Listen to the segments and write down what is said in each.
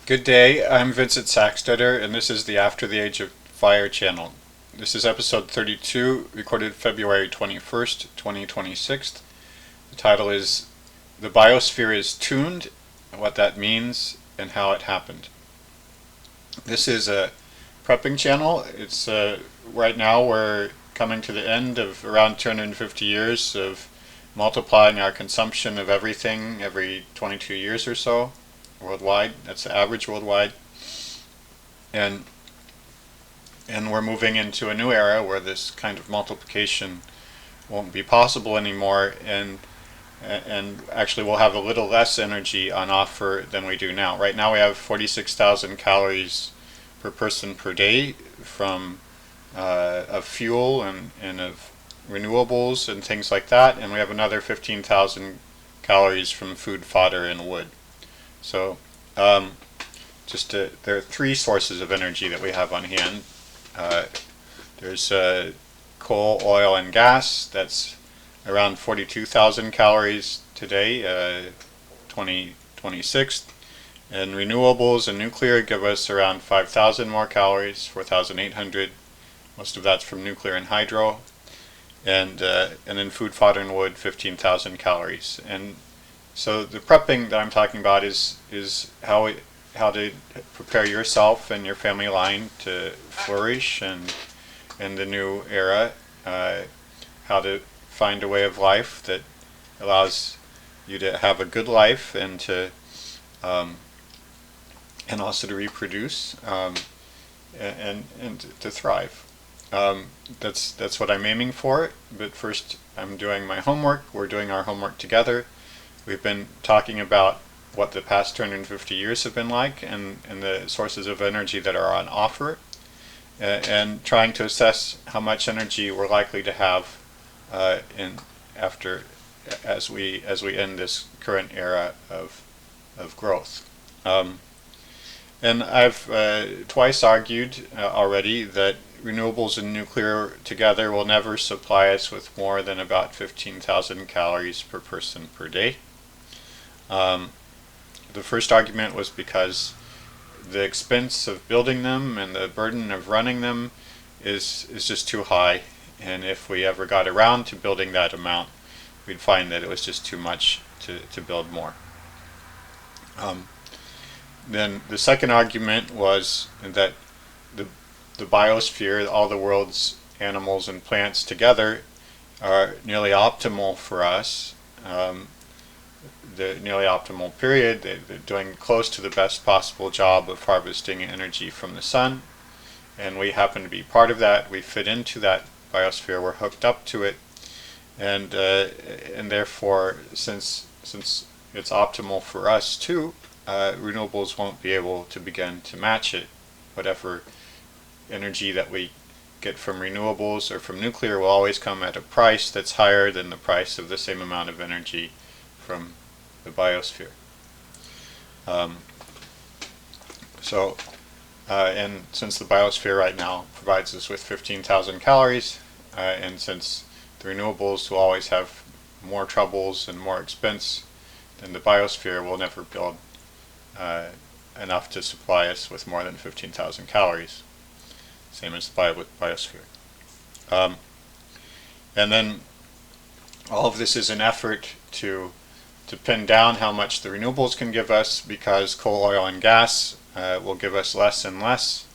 Good day, I'm Vincent Saxtetter, and this is the After the Age of Fire channel. This is episode 32, recorded February 21st, 2026. The title is The Biosphere is Tuned, what that means, and how it happened. This is a prepping channel. It's right now we're coming to the end of around 250 years of multiplying our consumption of everything every 22 years or so worldwide. That's the average worldwide. And we're moving into a new era where this kind of multiplication won't be possible anymore, and actually we'll have a little less energy on offer than we do now. Right now we have 46,000 calories per person per day from of fuel and of renewables and things like that, and we have another 15,000 calories from food, fodder, and wood. So there are three sources of energy that we have on hand. There's coal, oil, and gas. That's around 42,000 calories today, 2026. And renewables and nuclear give us around 5,000 more calories, 4,800. Most of that's from nuclear and hydro. And then food, fodder, and wood, 15,000 calories. And so the prepping that I'm talking about is how to prepare yourself and your family line to flourish and in the new era. How to find a way of life that allows you to have a good life and to and also to reproduce and to thrive. That's what I'm aiming for. But first, I'm doing my homework. We're doing our homework together. We've been talking about what the past 250 years have been like and the sources of energy that are on offer, and trying to assess how much energy we're likely to have as we end this current era of growth. And I've twice argued already that renewables and nuclear together will never supply us with more than about 15,000 calories per person per day. The first argument was because the expense of building them and the burden of running them is just too high, and if we ever got around to building that amount, we'd find that it was just too much to build more. Then the second argument was that the biosphere, all the world's animals and plants together, are nearly optimal for us. The nearly optimal period, they're doing close to the best possible job of harvesting energy from the sun, and we happen to be part of that. We fit into that biosphere, we're hooked up to it, and therefore, since it's optimal for us too, renewables won't be able to begin to match it. Whatever energy that we get from renewables or from nuclear will always come at a price that's higher than the price of the same amount of energy from the biosphere. And since the biosphere right now provides us with 15,000 calories, and since the renewables will always have more troubles and more expense, then the biosphere will never build enough to supply us with more than 15,000 calories. Same as the biosphere. And then all of this is an effort to pin down how much the renewables can give us, because coal, oil, and gas will give us less and less,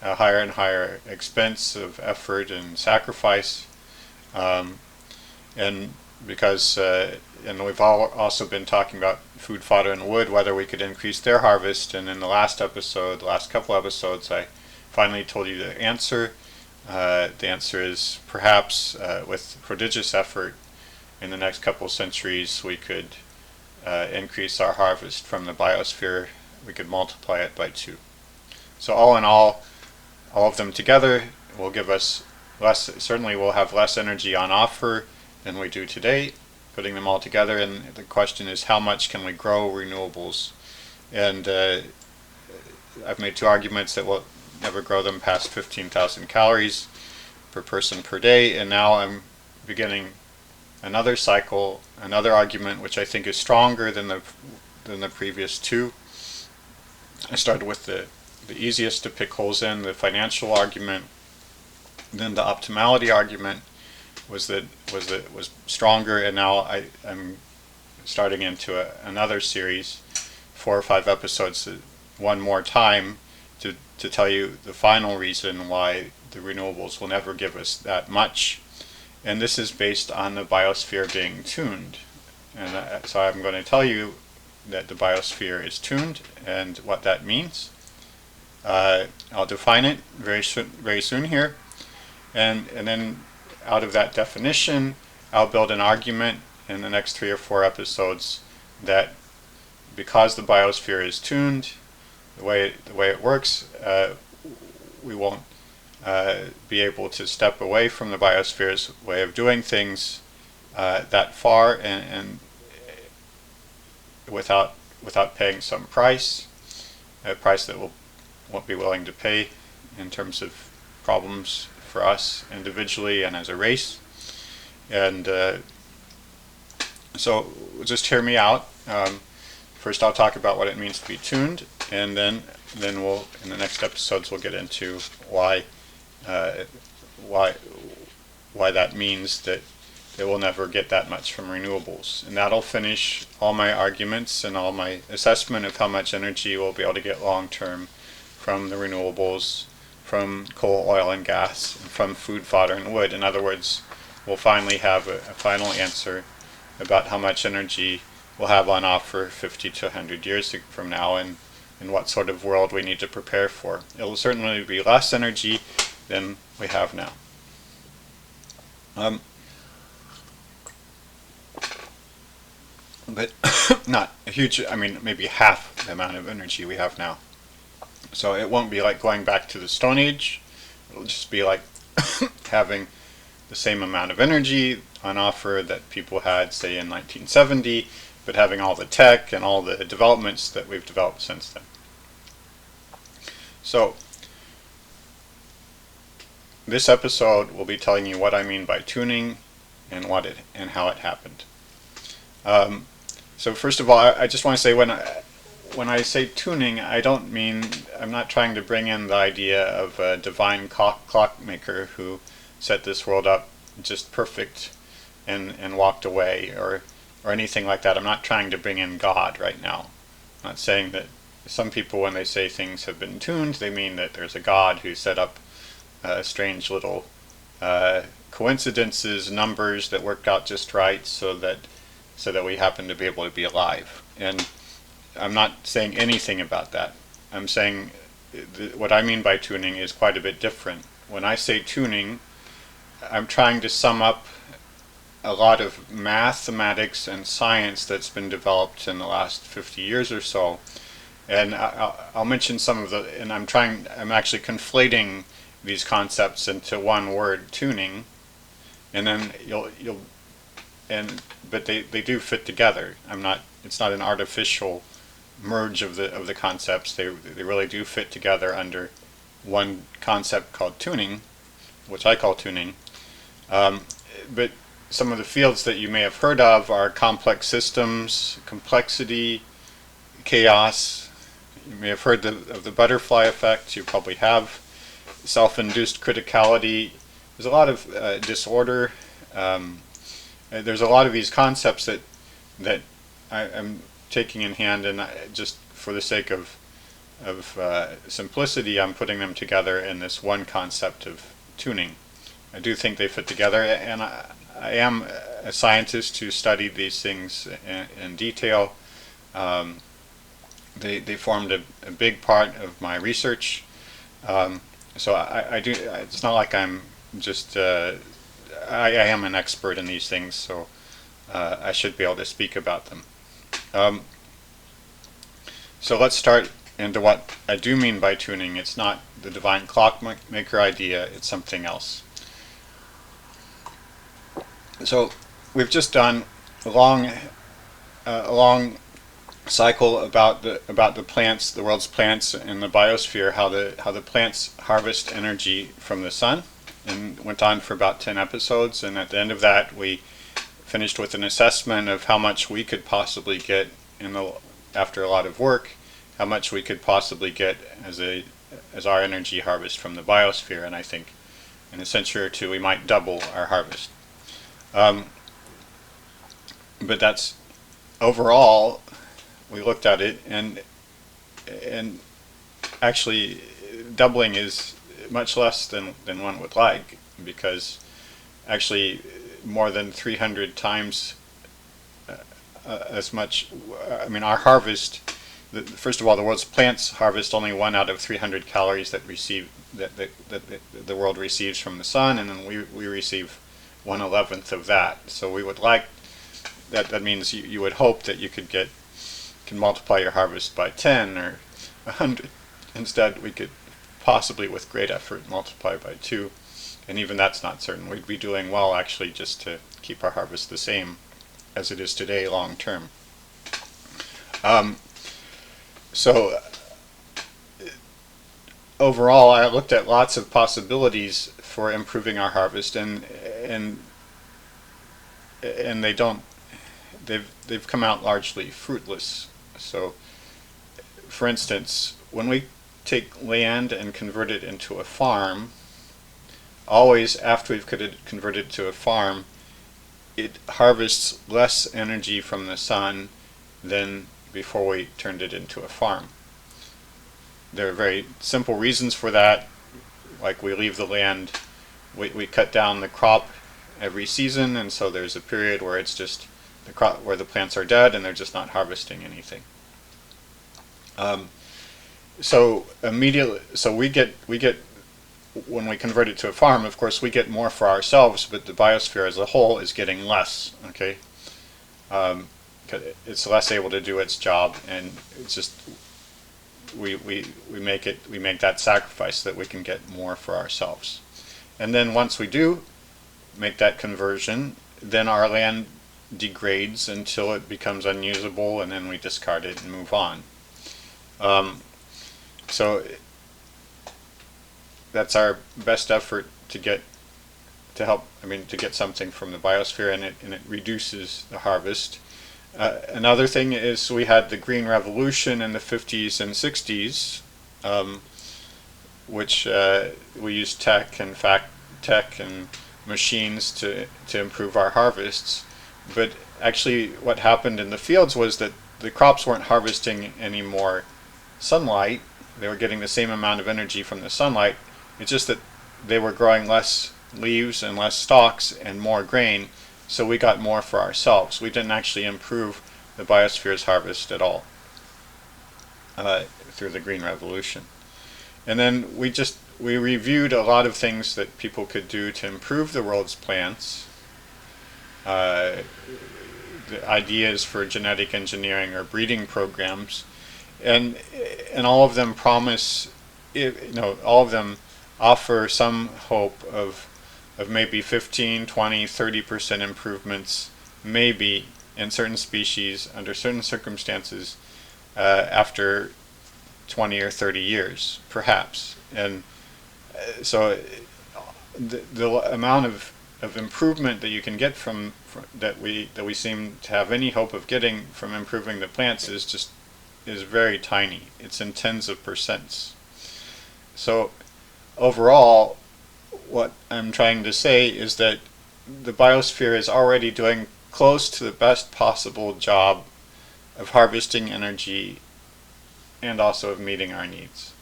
a higher and higher expense of effort and sacrifice, and because and we've also been talking about food, fodder, and wood, whether we could increase their harvest. And in the last couple episodes, I finally told you the answer. The answer is perhaps with prodigious effort in the next couple centuries we could increase our harvest from the biosphere. We could multiply it by 2. So all in all of them together will give us less. Certainly we'll have less energy on offer than we do today, putting them all together. And the question is, how much can we grow renewables? And I've made 2 arguments that we'll never grow them past 15,000 calories per person per day, and now I'm beginning another cycle, another argument which I think is stronger than the previous 2, I started with the easiest to pick holes in, the financial argument. Then the optimality argument was stronger, and now I'm starting into another series, 4 or 5 episodes, one more time, to tell you the final reason why the renewables will never give us that much. And this is based on the biosphere being tuned. And so I'm going to tell you that the biosphere is tuned and what that means. I'll define it very soon here. And then out of that definition, I'll build an argument in the next 3 or 4 episodes that because the biosphere is tuned, the way it works, we won't be able to step away from the biosphere's way of doing things that far, and without paying some price, a price that we'll won't be willing to pay in terms of problems for us individually and as a race. And so just hear me out. First I'll talk about what it means to be tuned, and then we'll, in the next episodes, we'll get into why that means that they will never get that much from renewables. And that'll finish all my arguments and all my assessment of how much energy we'll be able to get long term from the renewables, from coal, oil, and gas, and from food, fodder, and wood. In other words, we'll finally have a final answer about how much energy we'll have on offer 50 to 100 years from now, and what sort of world we need to prepare for. It will certainly be less energy than we have now. But not a huge, I mean, maybe half the amount of energy we have now. So it won't be like going back to the Stone Age. It'll just be like having the same amount of energy on offer that people had, say, in 1970, but having all the tech and all the developments that we've developed since then. So this episode will be telling you what I mean by tuning and how it happened. So first of all, I just want to say when I say tuning, I don't mean, I'm not trying to bring in the idea of a divine clockmaker who set this world up just perfect and walked away, or anything like that. I'm not trying to bring in God right now. I'm not saying that some people, when they say things have been tuned, they mean that there's a God who set up strange little coincidences, numbers that worked out just right so that we happen to be able to be alive. And I'm not saying anything about that. I'm saying what I mean by tuning is quite a bit different. When I say tuning, I'm trying to sum up a lot of mathematics and science that's been developed in the last 50 years or so. And I'll mention some of and I'm actually conflating these concepts into one word, tuning, and then but they do fit together. It's not an artificial merge of the concepts. They really do fit together under one concept called tuning, which I call tuning. But some of the fields that you may have heard of are complex systems, complexity, chaos. You may have heard of the butterfly effect. You probably have. Self-induced criticality. There's a lot of disorder. There's a lot of these concepts that I'm taking in hand, and just for the sake of simplicity, I'm putting them together in this one concept of tuning. I do think they fit together, and I am a scientist who studied these things in detail. They formed a big part of my research. So I do. It's not like I'm just. I am an expert in these things, so I should be able to speak about them. So let's start into what I do mean by tuning. It's not the divine clockmaker idea. It's something else. So we've just done a long cycle about the plants, the world's plants, and the biosphere, how the plants harvest energy from the sun, and went on for about 10 episodes. And at the end of that, we finished with an assessment of how much we could possibly get after a lot of work, how much we could possibly get as our energy harvest from the biosphere, and I think in a century or two we might double our harvest. But that's overall, we looked at it, and actually doubling is much less than one would like, because actually more than 300 times as much. I mean, our harvest. First of all, the world's plants harvest only 1 out of 300 calories that the world receives from the sun, and then we receive 1/11th of that. So we would like that. That means you would hope that you can multiply your harvest by 10 or 100. Instead, we could possibly, with great effort, multiply by 2, and even that's not certain. We'd be doing well actually just to keep our harvest the same as it is today long term. So overall, I looked at lots of possibilities for improving our harvest, and they've come out largely fruitless. So, for instance, when we take land and convert it into a farm, always after we've converted it to a farm, it harvests less energy from the sun than before we turned it into a farm. There are very simple reasons for that, like we leave the land, we cut down the crop every season, and so there's a period where it's just the crop where the plants are dead and they're just not harvesting anything. So immediately, so we get when we convert it to a farm, of course we get more for ourselves, but the biosphere as a whole is getting less. Okay, it's less able to do its job, and it's just we make that sacrifice so that we can get more for ourselves. And then once we do make that conversion, then our land degrades until it becomes unusable, and then we discard it and move on. So that's our best effort to get something from the biosphere, and it reduces the harvest. Another thing is we had the Green Revolution in the 50s and 60s, which we used tech and machines to improve our harvests. But actually what happened in the fields was that the crops weren't harvesting any more sunlight. They were getting the same amount of energy from the sunlight. It's just that they were growing less leaves and less stalks and more grain, so we got more for ourselves. We didn't actually improve the biosphere's harvest at all through the Green Revolution. And then we reviewed a lot of things that people could do to improve the world's plants. The ideas for genetic engineering or breeding programs, and all of them promise, all of them offer some hope of maybe 15, 20, 30% improvements, maybe in certain species under certain circumstances after 20 or 30 years, perhaps. And so the amount of improvement that you can get from that we seem to have any hope of getting from improving the plants is very tiny. It's in tens of percents. So overall, what I'm trying to say is that the biosphere is already doing close to the best possible job of harvesting energy and also of meeting our needs.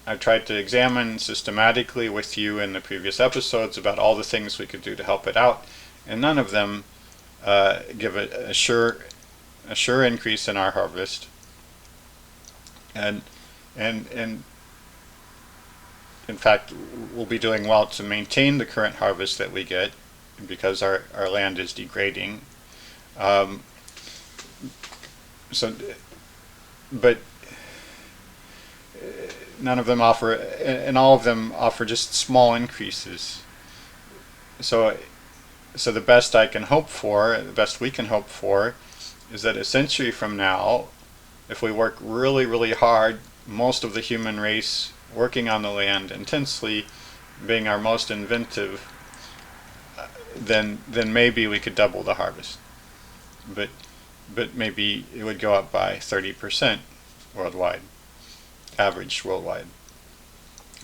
I tried to examine systematically with you in the previous episodes about all the things we could do to help it out, and none of them give a sure increase in our harvest. And in fact, we'll be doing well to maintain the current harvest that we get because our land is degrading. But none of them offer, and all of them offer just small increases. So the best I can hope for, the best we can hope for, is that a century from now, if we work really, really hard, most of the human race working on the land intensely, being our most inventive, then maybe we could double the harvest. But but maybe it would go up by 30% worldwide, average worldwide.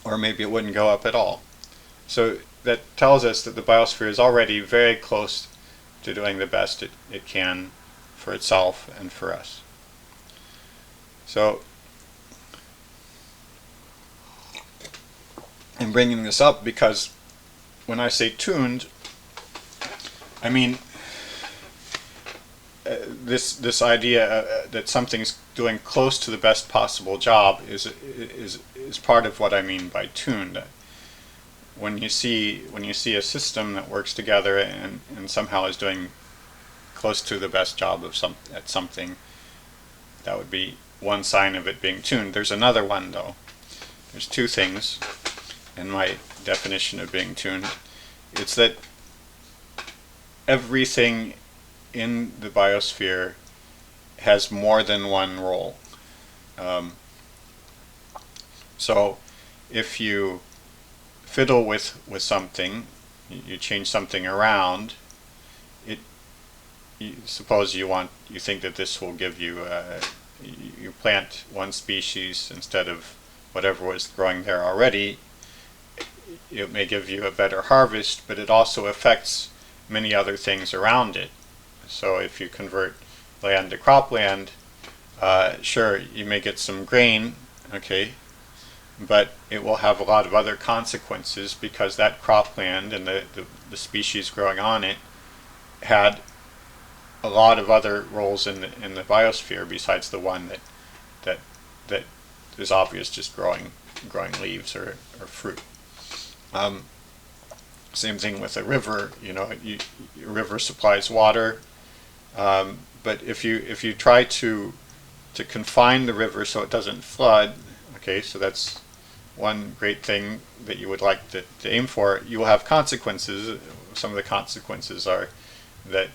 Or maybe it wouldn't go up at all. So that tells us that the biosphere is already very close to doing the best it can for itself and for us. So I'm bringing this up because when I say tuned, I mean this idea that something's doing close to the best possible job is part of what I mean by tuned. When you see a system that works together and somehow is doing close to the best job of at something, that would be one sign of it being tuned. There's another one though. There's two things in my definition of being tuned. It's that everything in the biosphere has more than one role. So if you fiddle with something, you change something around, suppose you think that this will give you, you plant one species instead of whatever was growing there already, it may give you a better harvest, but it also affects many other things around it. So if you convert land to cropland, sure, you may get some grain, okay, but it will have a lot of other consequences because that cropland and the species growing on it had a lot of other roles in the biosphere besides the one that is obvious, just growing leaves or fruit. Same thing with a river. A river supplies water, but if you try to confine the river so it doesn't flood, okay, so that's one great thing that you would like to aim for. You will have consequences. Some of the consequences are that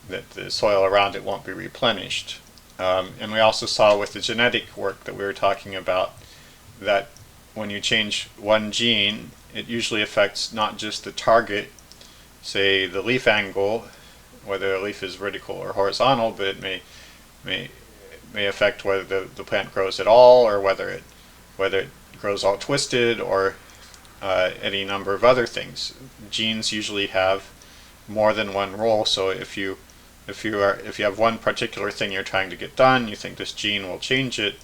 the soil around it won't be replenished. And we also saw with the genetic work that we were talking about that when you change one gene, it usually affects not just the target, say the leaf angle, whether a leaf is vertical or horizontal, but it may affect whether the plant grows at all, or whether it grows all twisted, or any number of other things. Genes usually have more than one role, so if you have one particular thing you're trying to get done, you think this gene will change it,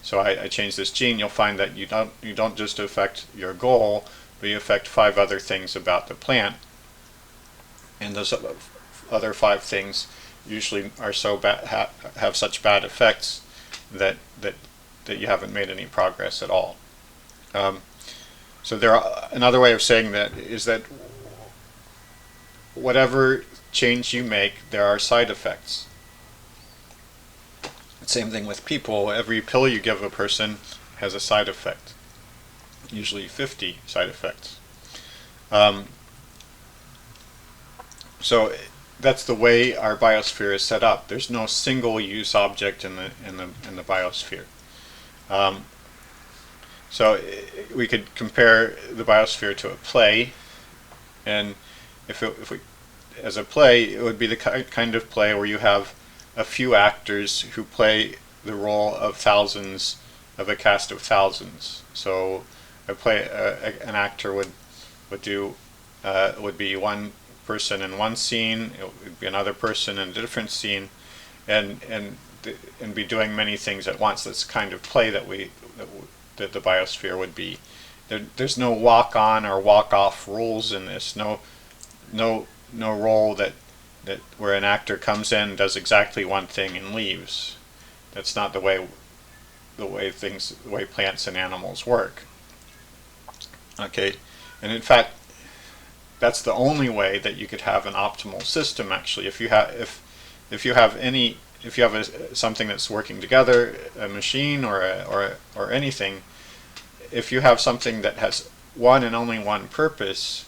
so I change this gene, you'll find that you don't just affect your goal, but you affect 5 other things about the plant, and those other 5 things usually are so bad, have such bad effects that you haven't made any progress at all. So another way of saying that is that whatever change you make, there are side effects. Same thing with people. Every pill you give a person has a side effect, usually 50 side effects. So that's the way our biosphere is set up. There's no single-use object in the biosphere. So we could compare the biosphere to a play, and if we, as a play, it would be the kind of play where you have a few actors who play the role of thousands of a cast of thousands. So an actor would be one person in one scene, it would be another person in a different scene, and be doing many things at once. That's the kind of play that the biosphere would be. There's no walk-on or walk-off rules in this. No role that where an actor comes in, does exactly one thing and leaves. That's not the way plants and animals work. Okay, and in fact, that's the only way that you could have an optimal system. Actually, if you have something that's working together, a machine or anything, if you have something that has one and only one purpose,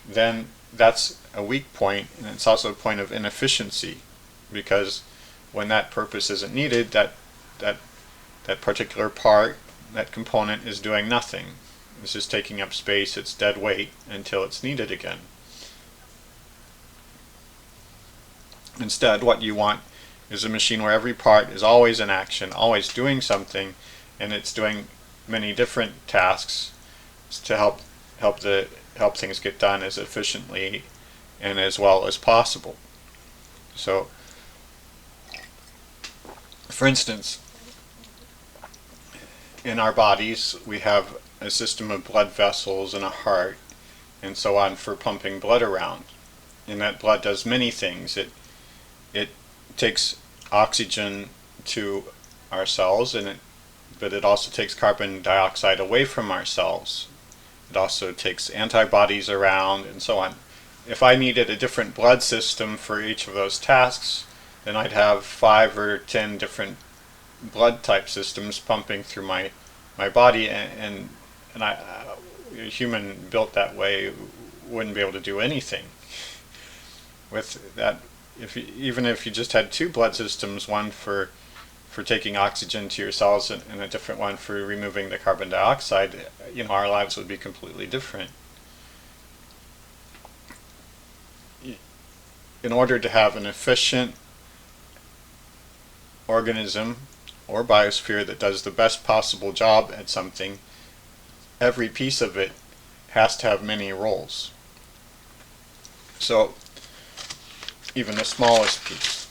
then that's a weak point, and it's also a point of inefficiency, because when that purpose isn't needed, that particular part, that component, is doing nothing. It's just taking up space, it's dead weight until it's needed again. Instead, what you want is a machine where every part is always in action, always doing something, and it's doing many different tasks to help things get done as efficiently and as well as possible. So, for instance, in our bodies we have a system of blood vessels and a heart and so on for pumping blood around. And that blood does many things. It takes oxygen to our cells, but it also takes carbon dioxide away from our cells. It also takes antibodies around and so on. If I needed a different blood system for each of those tasks, then I'd have 5 or 10 different blood type systems pumping through my body, and a human built that way wouldn't be able to do anything with that. Even if you just had 2 blood systems, one for taking oxygen to your cells and a different one for removing the carbon dioxide, our lives would be completely different. In order to have an efficient organism or biosphere that does the best possible job at something, every piece of it has to have many roles. So, even the smallest piece.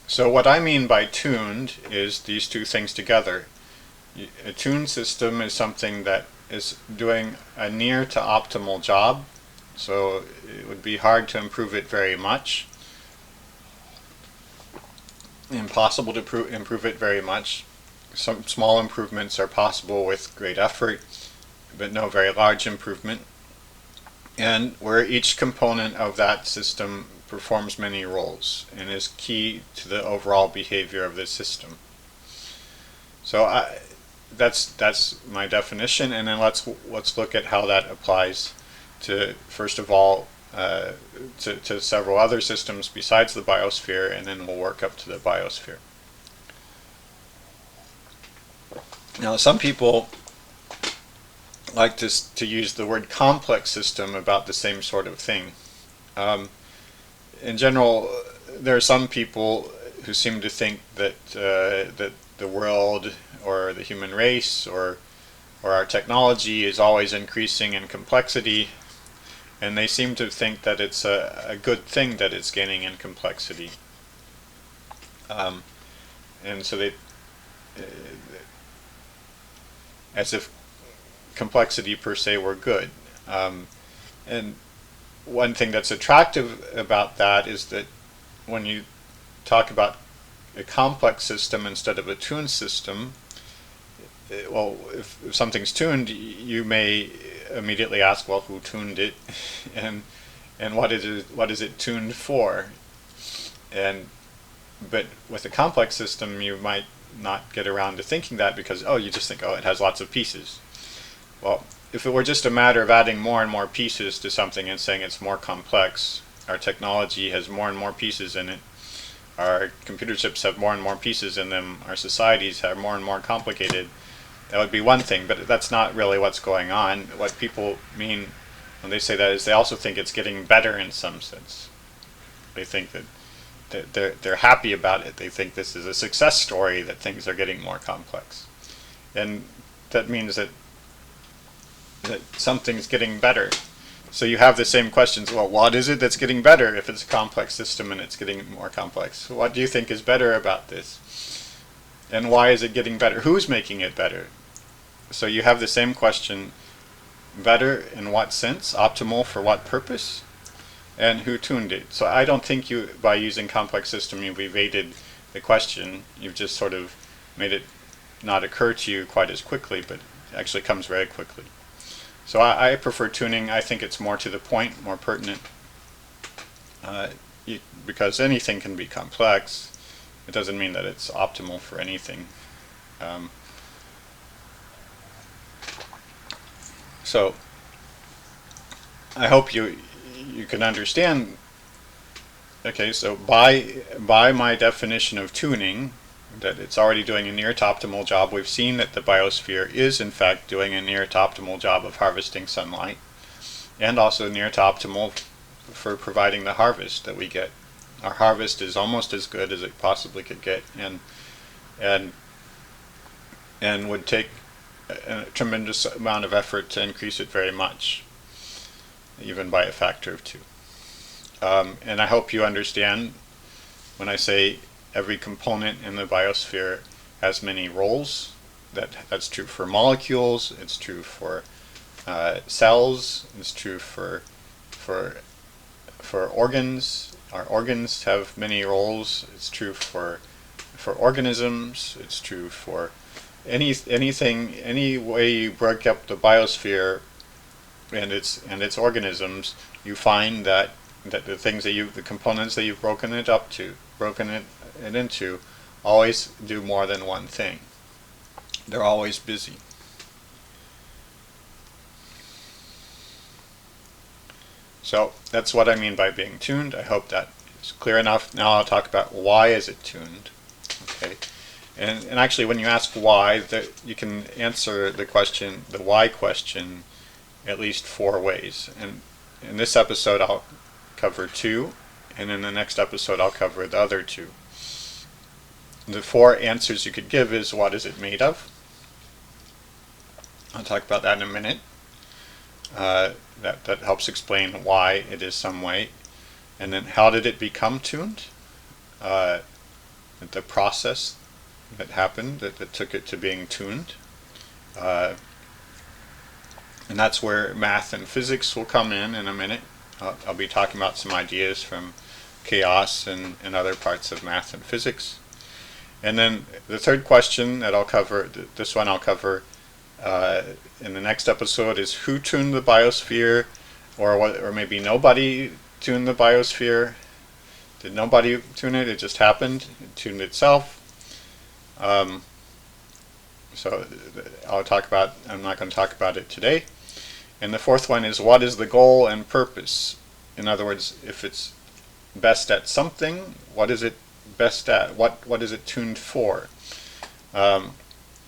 So what I mean by tuned is these two things together. A tuned system is something that is doing a near to optimal job, so it would be hard to improve it very much. Impossible to improve it very much. Some small improvements are possible with great effort, but no very large improvement. And where each component of that system performs many roles and is key to the overall behavior of the system. So that's my definition, and then let's look at how that applies to, first of all, to several other systems besides the biosphere, and then we'll work up to the biosphere. Now, some people like to use the word complex system about the same sort of thing. In general, there are some people who seem to think that that the world or the human race or our technology is always increasing in complexity, and they seem to think that it's a good thing that it's gaining in complexity. And so they, as if complexity per se were good. And one thing that's attractive about that is that when you talk about a complex system instead of a tuned system, well, if something's tuned, you may immediately ask, well, who tuned it, and what is it tuned for? But with a complex system, you might not get around to thinking that because you just think, it has lots of pieces. Well, if it were just a matter of adding more and more pieces to something and saying it's more complex, our technology has more and more pieces in it, our computer chips have more and more pieces in them, our societies have more and more complicated, that would be one thing, but that's not really what's going on. What people mean when they say that is they also think it's getting better in some sense. They think that they're happy about it. They think this is a success story, that things are getting more complex. And that means that something's getting better. So you have the same questions. Well, what is it that's getting better if it's a complex system and it's getting more complex? What do you think is better about this? And why is it getting better? Who's making it better? So you have the same question. Better in what sense? Optimal for what purpose? And who tuned it? So I don't think by using complex system, you've evaded the question. You've just sort of made it not occur to you quite as quickly, but it actually comes very quickly. So I prefer tuning. I think it's more to the point, more pertinent, because anything can be complex. It doesn't mean that it's optimal for anything. So I hope you can understand. Okay, so by my definition of tuning, that it's already doing a near to optimal job. We've seen that the biosphere is in fact doing a near to optimal job of harvesting sunlight, and also near to optimal for providing the harvest that we get Our harvest is almost as good as it possibly could get, and and would take a tremendous amount of effort to increase it very much, even by a factor of 2. And I hope you understand when I say every component in the biosphere has many roles. That's true for molecules, it's true for cells, it's true for organs. Our organs have many roles. It's true for organisms. It's true for anything. Any way you break up the biosphere and its organisms, you find that the things that the components that you've broken it into, always do more than one thing. They're always busy. So that's what I mean by being tuned. I hope that is clear enough. Now I'll talk about why is it tuned. Okay, and actually, when you ask why, you can answer the why question, at least 4 ways. And in this episode, I'll cover 2, and in the next episode, I'll cover the other 2. The 4 answers you could give is what is it made of? I'll talk about that in a minute. That helps explain why it is some way. And then how did it become tuned? The process that happened that took it to being tuned. And that's where math and physics will come in a minute. I'll be talking about some ideas from chaos and other parts of math and physics. And then the third question that I'll cover, this one I'll cover in the next episode, is who tuned the biosphere, or maybe nobody tuned the biosphere. Did nobody tune it? It just happened. It tuned itself. So I'm not going to talk about it today. And the fourth one is what is the goal and purpose? In other words, if it's best at something, what is it best at? What is it tuned for?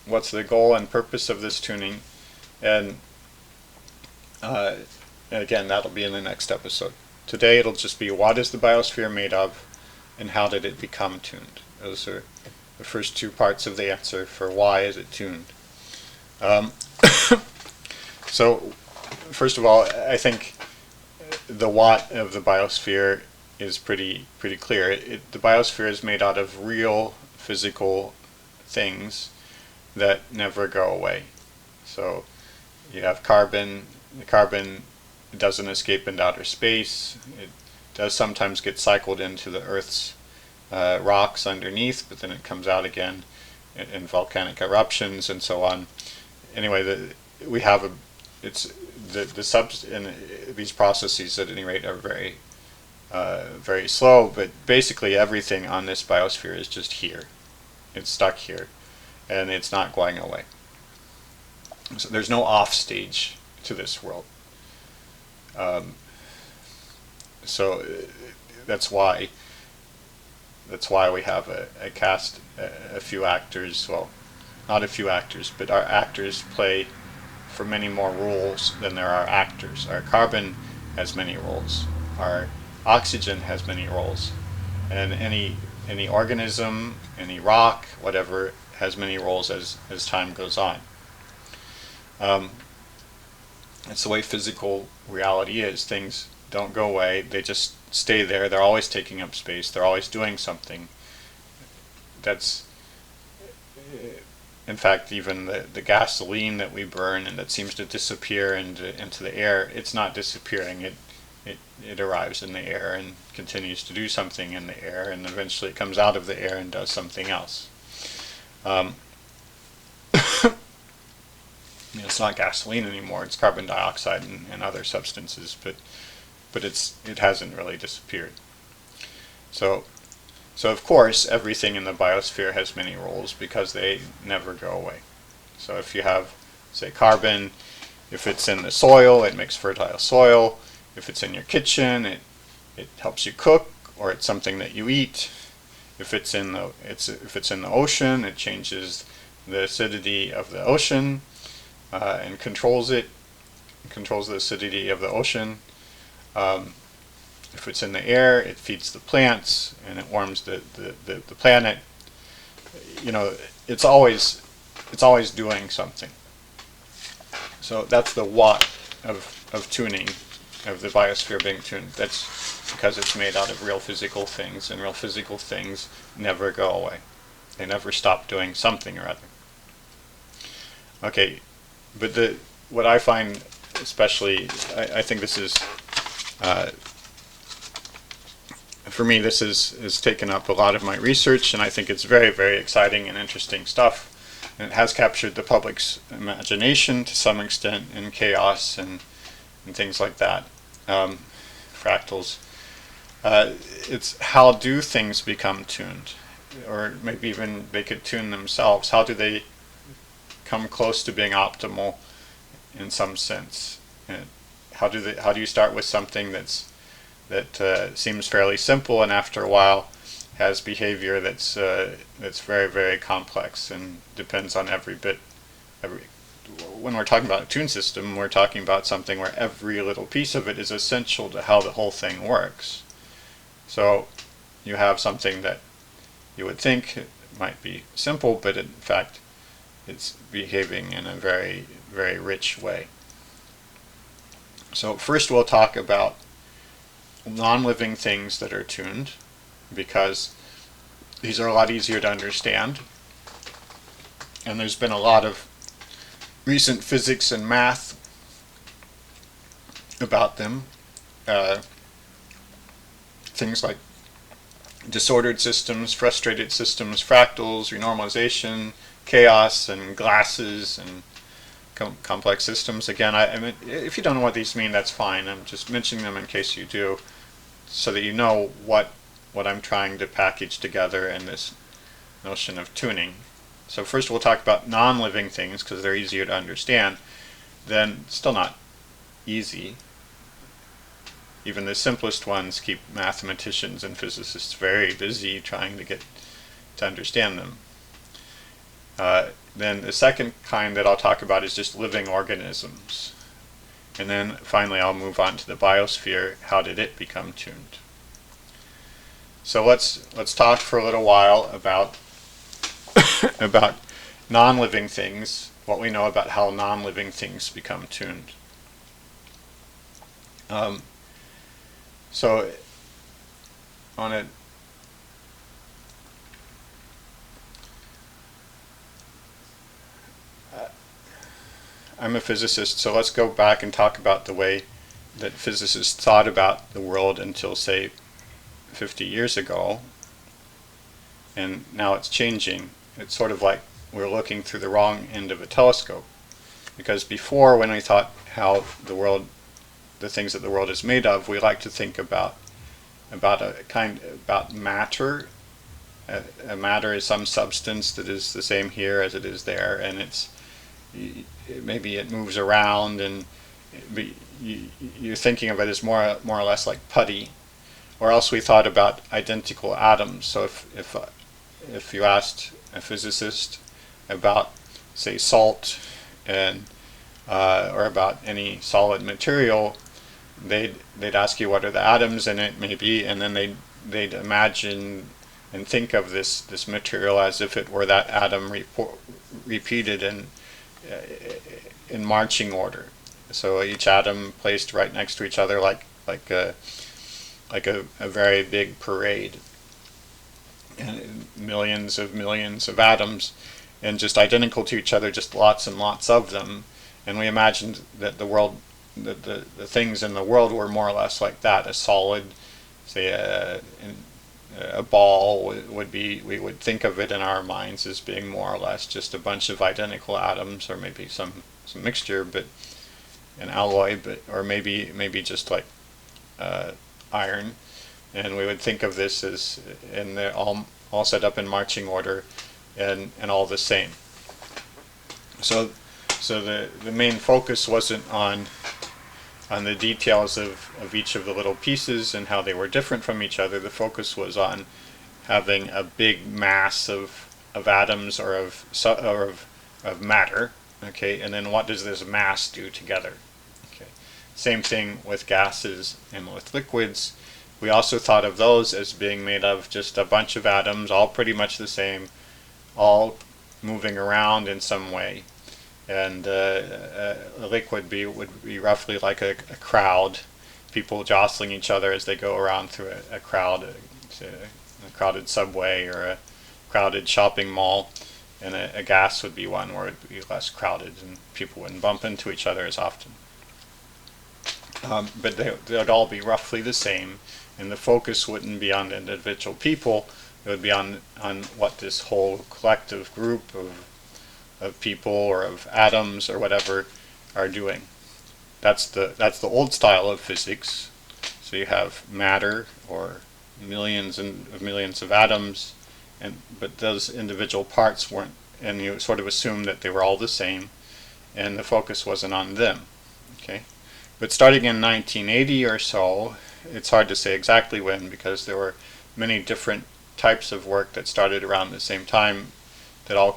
What's the goal and purpose of this tuning? And again, that'll be in the next episode. Today it'll just be what is the biosphere made of and how did it become tuned. Those are the first 2 parts of the answer for why is it tuned. So first of all, I think the what of the biosphere is pretty clear. The biosphere is made out of real physical things that never go away. So you have carbon. The carbon doesn't escape into outer space. It does sometimes get cycled into the Earth's rocks underneath, but then it comes out again in volcanic eruptions and so on. Anyway, we have these processes at any rate are very very slow, but basically everything on this biosphere is just here. It's stuck here, and it's not going away. So there's no off stage to this world. So that's why we have a cast, a few actors. Well, not a few actors, but our actors play for many more roles than there are actors. Our carbon has many roles. Our oxygen has many roles, and any organism, any rock, whatever, has many roles as time goes on. It's the way physical reality is. Things don't go away, they just stay there. They're always taking up space, they're always doing something. That's, in fact, even the gasoline that we burn and that seems to disappear into the air, it's not disappearing. It arrives in the air and continues to do something in the air, and eventually it comes out of the air and does something else. It's not gasoline anymore, it's carbon dioxide and other substances, but it hasn't really disappeared. So of course everything in the biosphere has many roles because they never go away. So if you have, say, carbon, if it's in the soil, it makes fertile soil. If it's in your kitchen, it helps you cook, or it's something that you eat. If it's in the ocean, it changes the acidity of the ocean and controls the acidity of the ocean. if it's in the air, it feeds the plants and it warms the planet. You know, it's always doing something. So that's the what of tuning, of the biosphere being tuned. That's because it's made out of real physical things, and real physical things never go away. They never stop doing something or other. Okay, but what I find especially, I think this is, for me, this has taken up a lot of my research, and I think it's very, very exciting and interesting stuff. And it has captured the public's imagination to some extent in chaos and things like that. Fractals. It's how do things become tuned? Or maybe even they could tune themselves. How do they come close to being optimal in some sense? And how do you start with something that seems fairly simple, and after a while has behavior that's very, very complex and depends on every bit. When we're talking about a tune system, we're talking about something where every little piece of it is essential to how the whole thing works. So you have something that you would think it might be simple, but in fact it's behaving in a very, very rich way. So first we'll talk about non-living things that are tuned, because these are a lot easier to understand, and there's been a lot of recent physics and math about them. Things like disordered systems, frustrated systems, fractals, renormalization, chaos, and glasses, and complex systems. Again, I mean, if you don't know what these mean, that's fine. I'm just mentioning them in case you do, so that you know what I'm trying to package together in this notion of tuning. So first we'll talk about non-living things because they're easier to understand. Then still not easy. Even the simplest ones keep mathematicians and physicists very busy trying to get to understand them. Then the second kind that I'll talk about is just living organisms. And then finally I'll move on to the biosphere. How did it become tuned? So let's talk for a little while about about non-living things, what we know about how non-living things become tuned. So on a I'm a physicist, so let's go back and talk about the way that physicists thought about the world until, say, 50 years ago, and now it's changing. It's sort of like we're looking through the wrong end of a telescope, because before, when we thought how the things that the world is made of, we like to think about matter. A matter is some substance that is the same here as it is there, and maybe it moves around, and you're thinking of it as more or less like putty. Or else we thought about identical atoms. So if you asked a physicist about, say, salt and or about any solid material, they'd ask you what are the atoms in it, maybe, and then they'd imagine and think of this material as if it were that atom repeated in marching order. So each atom placed right next to each other, like a very big parade, and millions of atoms, and just identical to each other, just lots and lots of them. And we imagined that the world, the things in the world were more or less like that. A solid, say a ball would be, we would think of it in our minds as being more or less just a bunch of identical atoms, or maybe some mixture, but an alloy, or maybe just like iron, and we would think of this as, and they're all set up in marching order, and all the same. So the main focus wasn't on the details of each of the little pieces and how they were different from each other. The focus was on having a big mass of atoms or of matter. Okay, and then what does this mass do together? Okay, same thing with gases and with liquids. we also thought of those as being made of just a bunch of atoms, all pretty much the same, all moving around in some way. And a liquid would be roughly like a crowd, people jostling each other as they go around through a crowd, a crowded subway or a crowded shopping mall. And a gas would be one where it would be less crowded and people wouldn't bump into each other as often. But they'd all be roughly the same, and the focus wouldn't be on the individual people. It would be on what this whole collective group of people or of atoms or whatever are doing. That's the old style of physics. So you have matter or millions of millions of atoms, but those individual parts weren't, and you sort of assumed that they were all the same, and the focus wasn't on them. Okay. But starting in 1980 or so, it's hard to say exactly when, because there were many different types of work that started around the same time that all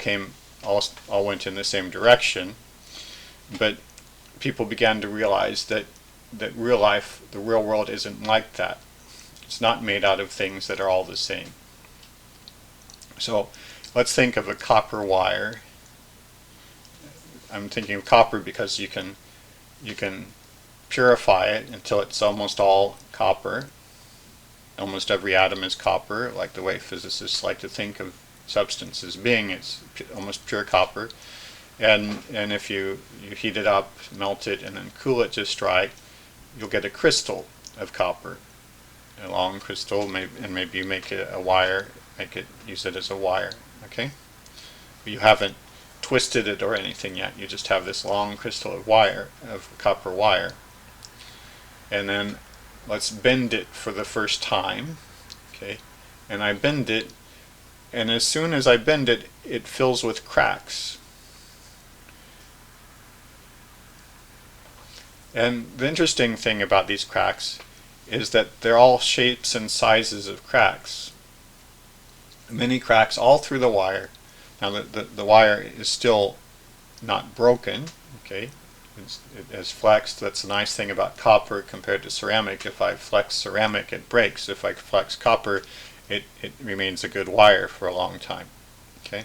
went in the same direction. But people began to realize that real life, the real world, isn't like that. It's not made out of things that are all the same. So let's think of a copper wire. I'm thinking of copper because you can purify it until it's almost all copper. Almost every atom is copper, like the way physicists like to think of substance as being. It's almost pure copper. And if you heat it up, melt it, and then cool it just right, you'll get a crystal of copper, a long crystal, and maybe you make it a wire, use it as a wire. Okay, but you haven't twisted it or anything yet. You just have this long crystal of copper wire. And then let's bend it for the first time. Okay, and I bend it, and as soon as I bend it, it fills with cracks. And the interesting thing about these cracks is that they're all shapes and sizes of cracks. Many cracks all through the wire. Now the wire is still not broken. Okay, it has flexed. That's the nice thing about copper compared to ceramic. If I flex ceramic, it breaks. If I flex copper, it remains a good wire for a long time. Okay,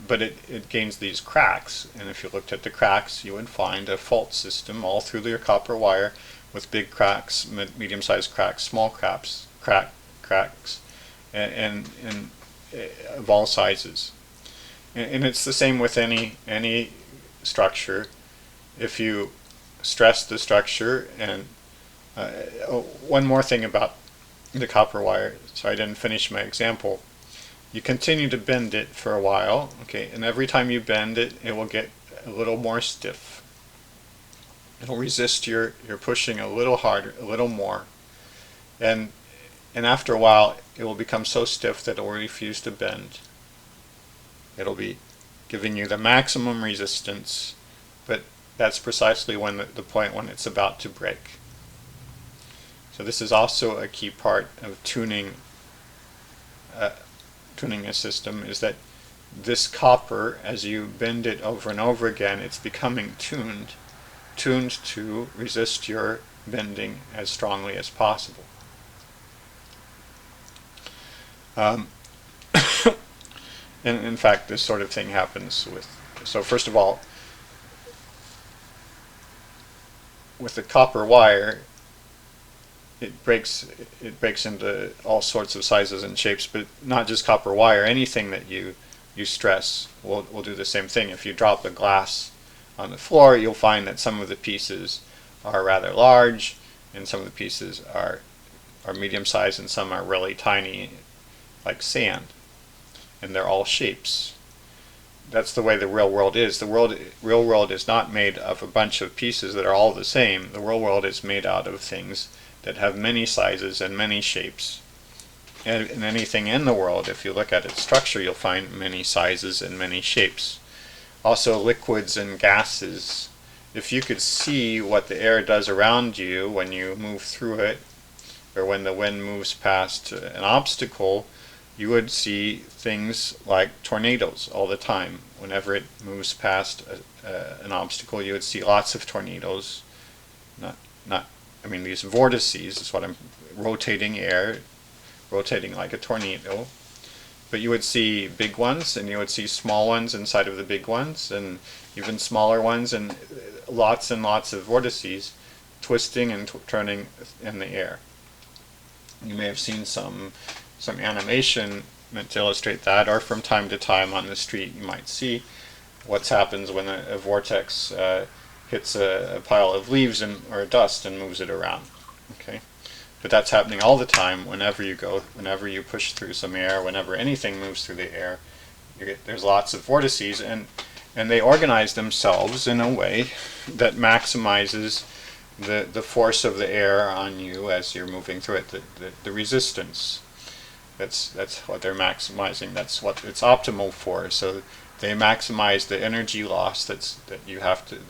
but it gains these cracks, and if you looked at the cracks, you would find a fault system all through your copper wire with big cracks, medium-sized cracks, small cracks, and of all sizes. And it's the same with any structure. If you stress the structure, and one more thing about the copper wire, so I didn't finish my example. You continue to bend it for a while, okay, and every time you bend it, it will get a little more stiff. It'll resist your pushing a little harder, a little more, and after a while, it will become so stiff that it will refuse to bend. It'll be giving you the maximum resistance, but that's precisely when the point when it's about to break. So this is also a key part of tuning a system, is that this copper, as you bend it over and over again, it's becoming tuned to resist your bending as strongly as possible. And in fact, this sort of thing happens so first of all, with the copper wire, it breaks into all sorts of sizes and shapes, but not just copper wire. Anything that you stress will do the same thing. If you drop a glass on the floor, you'll find that some of the pieces are rather large, and some of the pieces are medium sized, and some are really tiny, like sand. And they're all shapes. That's the way the real world is. The real world is not made of a bunch of pieces that are all the same. The real world is made out of things that have many sizes and many shapes. And anything in the world, if you look at its structure, you'll find many sizes and many shapes. Also liquids and gases. If you could see what the air does around you when you move through it, or when the wind moves past an obstacle, you would see things like tornadoes all the time. Whenever it moves past an obstacle, you would see lots of tornadoes. These vortices is what I'm rotating air, rotating like a tornado. But you would see big ones, and you would see small ones inside of the big ones, and even smaller ones, and lots of vortices twisting and turning in the air. You may have seen some animation meant to illustrate that, or from time to time on the street you might see what happens when a vortex hits a pile of leaves or dust and moves it around. Okay, but that's happening all the time. Whenever you go, whenever you push through some air, whenever anything moves through the air, there's lots of vortices, and they organize themselves in a way that maximizes the force of the air on you as you're moving through it, the resistance. That's what they're maximizing. That's what it's optimal for. So they maximize the energy loss the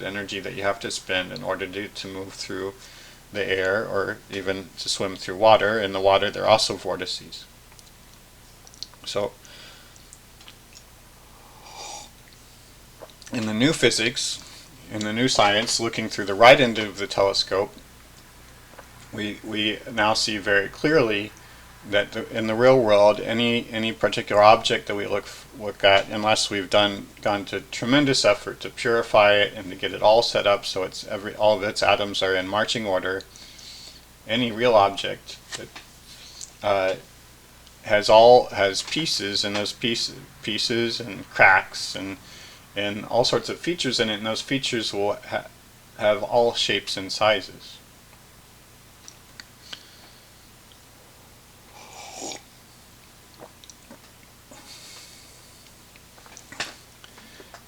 energy that you have to spend in order to move through the air, or even to swim through water. In the water, there are also vortices. So in the new physics, in the new science, looking through the right end of the telescope, we now see very clearly that in the real world, any particular object that we look at, unless we've gone to tremendous effort to purify it and to get it all set up so all of its atoms are in marching order, any real object that has pieces, and those pieces and cracks and all sorts of features in it, and those features will have all shapes and sizes.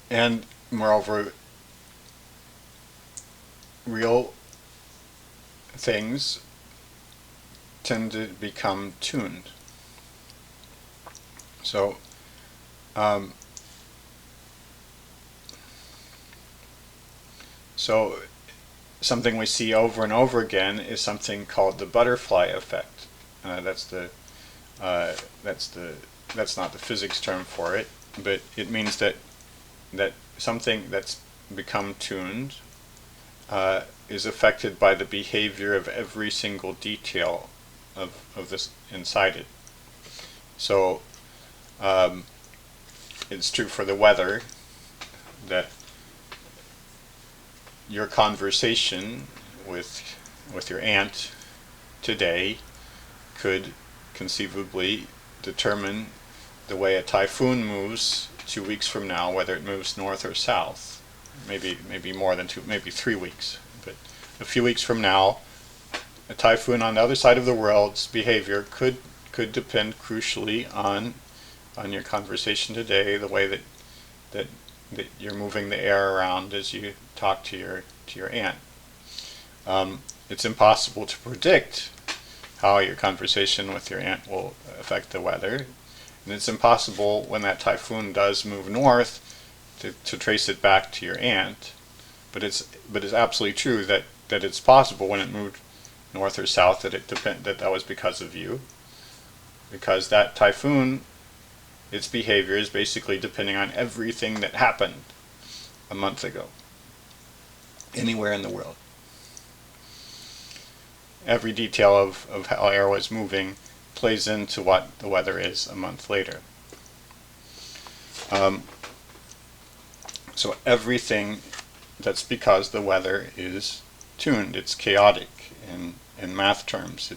And moreover, real things tend to become tuned. So something we see over and over again is something called the butterfly effect. That's not the physics term for it, but it means that something that's become tuned is affected by the behavior of every single detail of this inside it. So it's true for the weather that your conversation with your aunt today could conceivably determine the way a typhoon moves 2 weeks from now, whether it moves north or south. Maybe more than 2, maybe 3 weeks. But a few weeks from now, a typhoon on the other side of the world's behavior could depend crucially on your conversation today, the way that you're moving the air around as you talk to your aunt. It's impossible to predict how your conversation with your aunt will affect the weather, and it's impossible when that typhoon does move north to trace it back to your aunt. But it's absolutely true that it's possible when it moved north or south that was because of you, because that typhoon, its behavior is basically depending on everything that happened a month ago, anywhere in the world. Every detail of how air was moving plays into what the weather is a month later. So everything, that's because the weather is tuned. It's chaotic in math terms.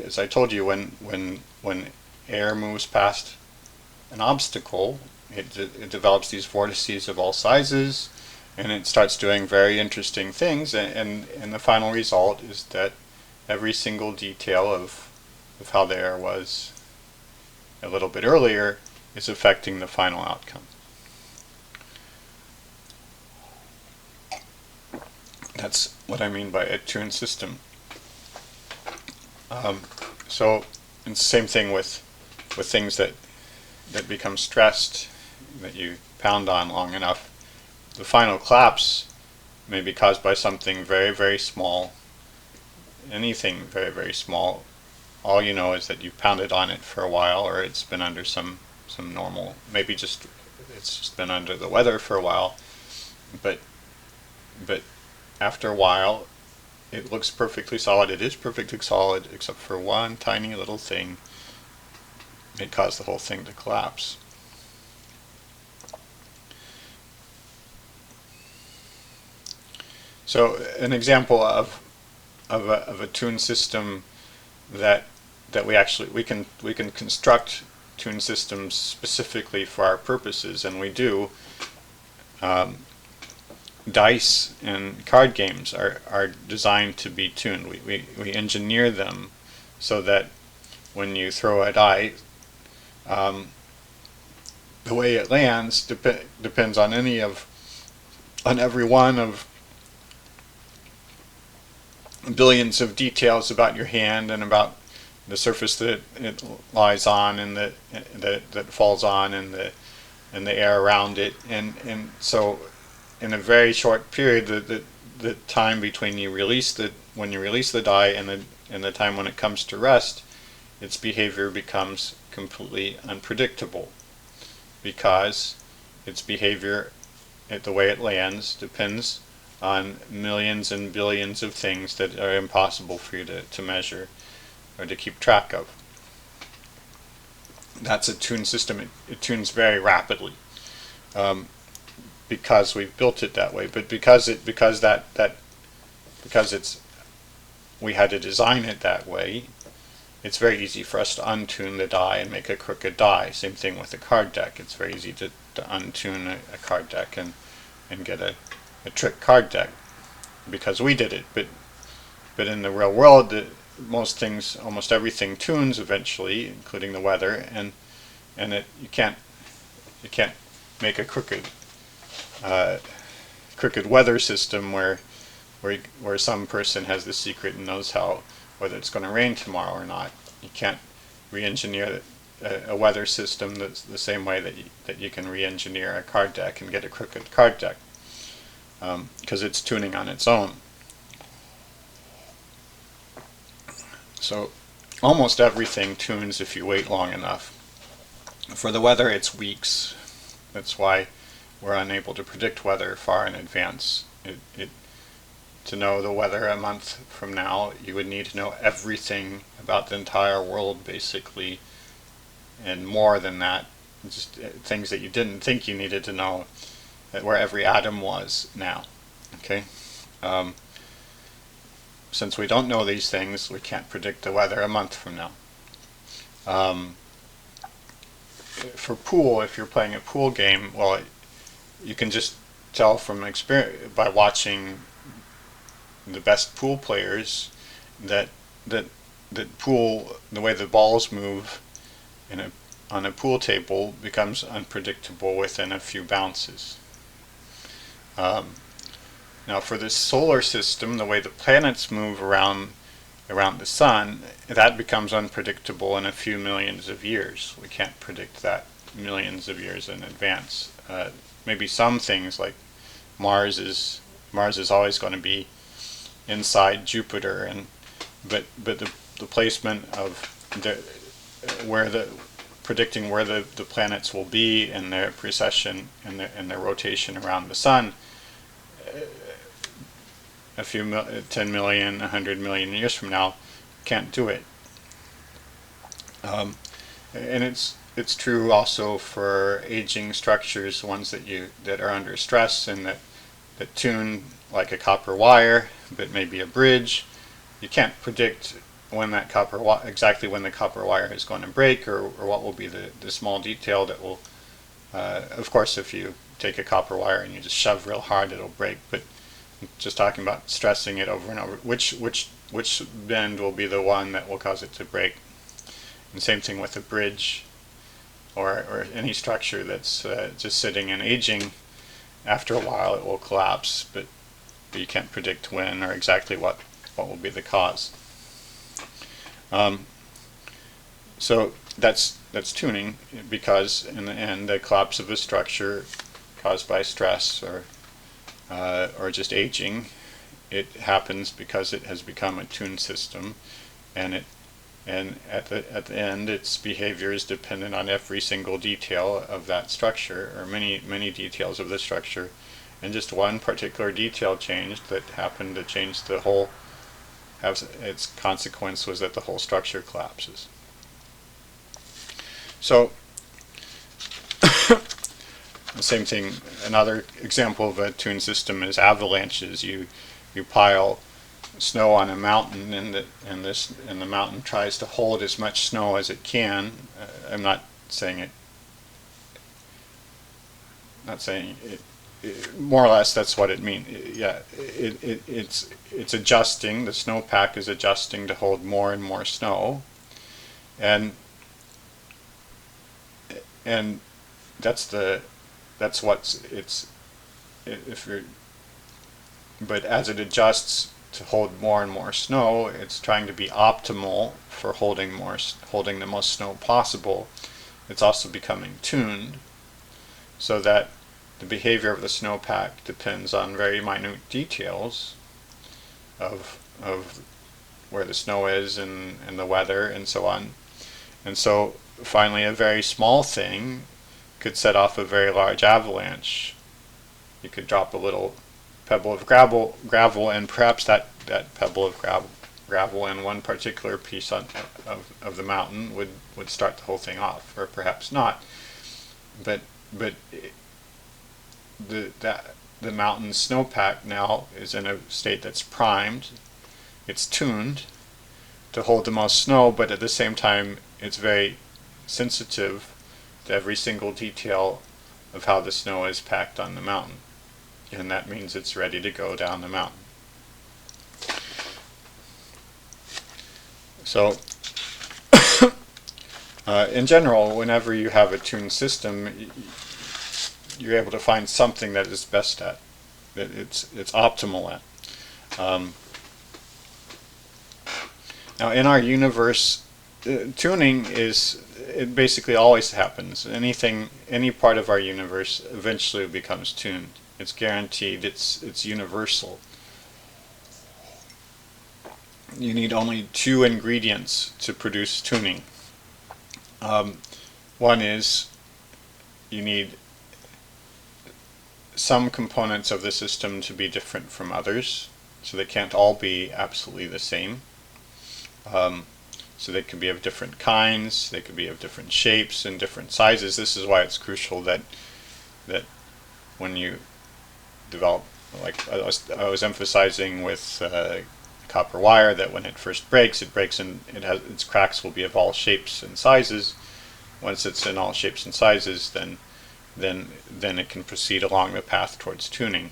As I told you, when air moves past an obstacle, it develops these vortices of all sizes, and it starts doing very interesting things, and the final result is that every single detail of how the air was a little bit earlier is affecting the final outcome. That's what I mean by a tuned system. So it's the same thing with things that become stressed, that you pound on long enough. The final collapse may be caused by something very, very small, anything very, very small. All you know is that you pounded on it for a while, or it's been under some normal, maybe it's just been under the weather for a while, but after a while, it looks perfectly solid. It is perfectly solid, except for one tiny little thing. It caused the whole thing to collapse. So an example of a tune system that we can construct tune systems specifically for our purposes, and we do. Dice and card games are designed to be tuned. We engineer them so that when you throw a die, the way it lands depends on every one of billions of details about your hand and about the surface that it lies on and that it falls on and the air around it, and so in a very short period, the time between when you release the die and the time when it comes to rest, its behavior becomes completely unpredictable, because its behavior, the way it lands, depends on millions and billions of things that are impossible for you to measure or to keep track of. That's a tune system. It tunes very rapidly. Because we've built it that way, but because we had to design it that way, it's very easy for us to untune the die and make a crooked die. Same thing with a card deck. It's very easy to untune a card deck and get a trick card deck because we did it. But in the real world, almost everything tunes eventually, including the weather, and you can't make a crooked weather system where some person has the secret and knows whether it's going to rain tomorrow or not. You can't re-engineer a weather system that's the same way that you can re-engineer a card deck and get a crooked card deck, because it's tuning on its own. So almost everything tunes if you wait long enough. For the weather, it's weeks. That's why we're unable to predict weather far in advance. To know the weather a month from now, you would need to know everything about the entire world, basically, and more than that, just things that you didn't think you needed to know, where every atom was now. Okay? Since we don't know these things, we can't predict the weather a month from now. For pool, if you're playing a pool game, well, you can just tell from experience by watching the best pool players that pool, the way the balls move on a pool table, becomes unpredictable within a few bounces. Now, for the solar system, the way the planets move around the sun, that becomes unpredictable in a few millions of years. We can't predict that millions of years in advance. Maybe some things like Mars is always going to be inside Jupiter, but the placement of predicting where the planets will be and their precession and their rotation around the sun a few 10 million, 100 million years from now, can't do it. And it's true also for aging structures, ones that are under stress and that tune like a copper wire, but maybe a bridge. You can't predict exactly when the copper wire is going to break, or what will be the small detail that will. Of course, if you take a copper wire and you just shove real hard, it'll break. But just talking about stressing it over and over, which bend will be the one that will cause it to break. And same thing with a bridge, or any structure that's just sitting and aging. After a while, it will collapse, but you can't predict when or exactly what will be the cause. So that's tuning, because in the end, the collapse of a structure caused by stress or just aging, it happens because it has become a tuned system, and at the end, its behavior is dependent on every single detail of that structure, or many details of the structure, and just one particular detail changed that happened to change the whole, its consequence was that the whole structure collapses. So the same thing, another example of a tuned system is avalanches. You pile snow on a mountain, and the mountain tries to hold as much snow as it can. I'm not saying it. More or less, that's what it means. Yeah, it's adjusting. The snowpack is adjusting to hold more and more snow, and that's what's it's if you're. But as it adjusts to hold more and more snow, it's trying to be optimal for holding the most snow possible. It's also becoming tuned so that the behavior of the snowpack depends on very minute details of where the snow is and the weather and so on. And so finally a very small thing could set off a very large avalanche. You could drop a little pebble of gravel, and perhaps that pebble of gravel in one particular piece of the mountain would start the whole thing off, or perhaps not. But the mountain's snowpack now is in a state that's primed. It's tuned to hold the most snow, but at the same time it's very sensitive to every single detail of how the snow is packed on the mountain. And that means it's ready to go down the mountain. So in general, whenever you have a tuned system, you're able to find something that it's best at, that it's optimal at. Now in our universe, tuning it basically always happens. Any part of our universe eventually becomes tuned. It's guaranteed, it's universal. You need only two ingredients to produce tuning. One is you need some components of the system to be different from others, so they can't all be absolutely the same. So they can be of different kinds, they could be of different shapes and different sizes. This is why it's crucial that when you develop, like I was emphasizing with copper wire, that when it first breaks, and its cracks will be of all shapes and sizes. Once it's in all shapes and sizes, then it can proceed along the path towards tuning.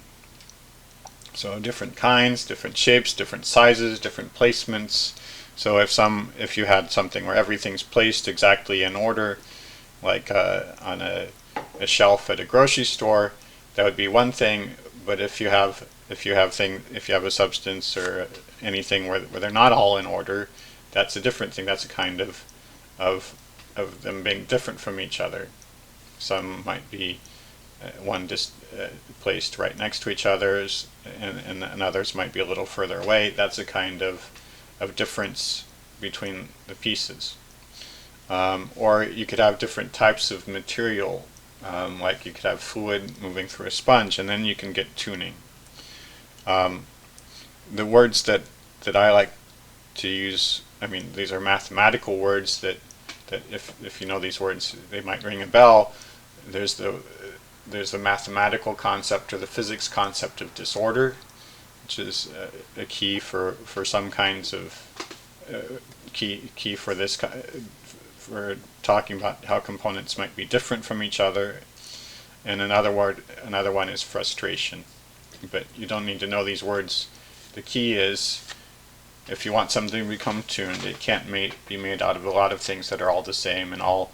So different kinds, different shapes, different sizes, different placements. So if you had something where everything's placed exactly in order, like on a shelf at a grocery store, that would be one thing. But if you have a substance or anything where they're not all in order, that's a different thing. That's a kind of them being different from each other. Some might be one just placed right next to each other's, and others might be a little further away. That's a kind of difference between the pieces. Or you could have different types of material, like you could have fluid moving through a sponge, and then you can get tuning. The words that I like to use, I mean, these are mathematical words that if you know these words, they might ring a bell. There's the mathematical concept or the physics concept of disorder, which is a key for some kinds of key for this for talking about how components might be different from each other. And another one is frustration. But you don't need to know these words. The key is, if you want something to become tuned, it can't be made out of a lot of things that are all the same and all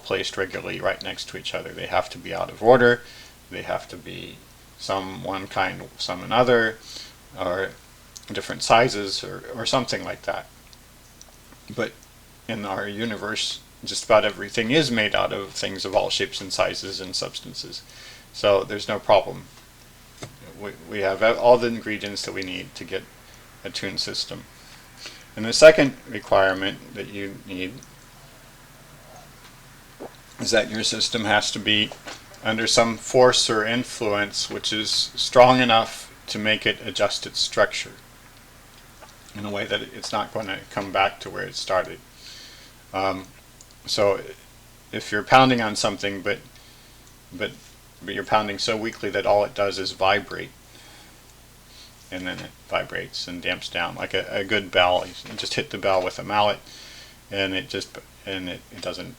placed regularly right next to each other. They have to be out of order. They have to be some one kind, some another, or different sizes, or something like that. But in our universe, just about everything is made out of things of all shapes and sizes and substances. So there's no problem. We have all the ingredients that we need to get a tuned system. And the second requirement that you need is that your system has to be under some force or influence which is strong enough to make it adjust its structure in a way that it's not going to come back to where it started. So if you're pounding on something, but you're pounding so weakly that all it does is vibrate, and then it vibrates and damps down like a good bell. You just hit the bell with a mallet, and it doesn't.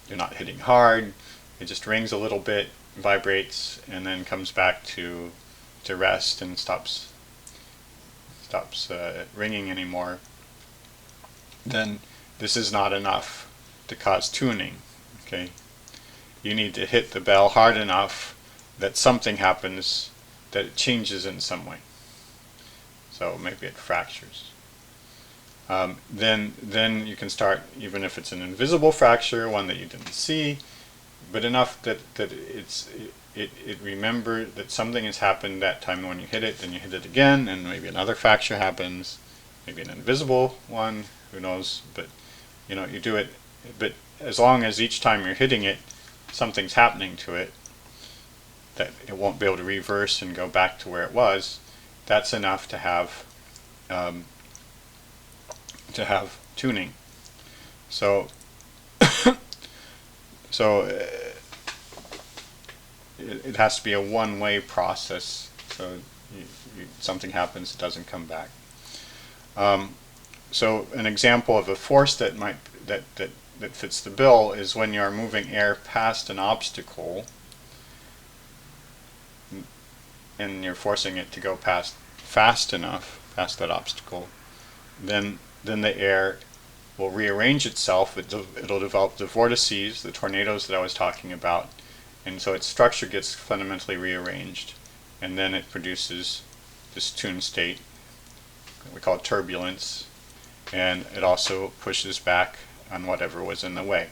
You're not hitting hard. It just rings a little bit, vibrates, and then comes back to rest and stops ringing anymore. Then this is not enough to cause tuning. Okay, you need to hit the bell hard enough that something happens, that it changes in some way. So maybe it fractures. Then you can start, even if it's an invisible fracture, one that you didn't see, but enough that it remember that something has happened that time when you hit it, then you hit it again, and maybe another fracture happens, maybe an invisible one, who knows, but you do it, but as long as each time you're hitting it, something's happening to it, that it won't be able to reverse and go back to where it was, that's enough to have tuning. So it has to be a one-way process. So something happens, it doesn't come back. So an example of a force that fits the bill is when you are moving air past an obstacle, and you're forcing it to go past fast enough past that obstacle, then the air will rearrange itself. It'll develop the vortices, the tornadoes that I was talking about, and so its structure gets fundamentally rearranged, and then it produces this tuned state we call turbulence, and it also pushes back on whatever was in the way.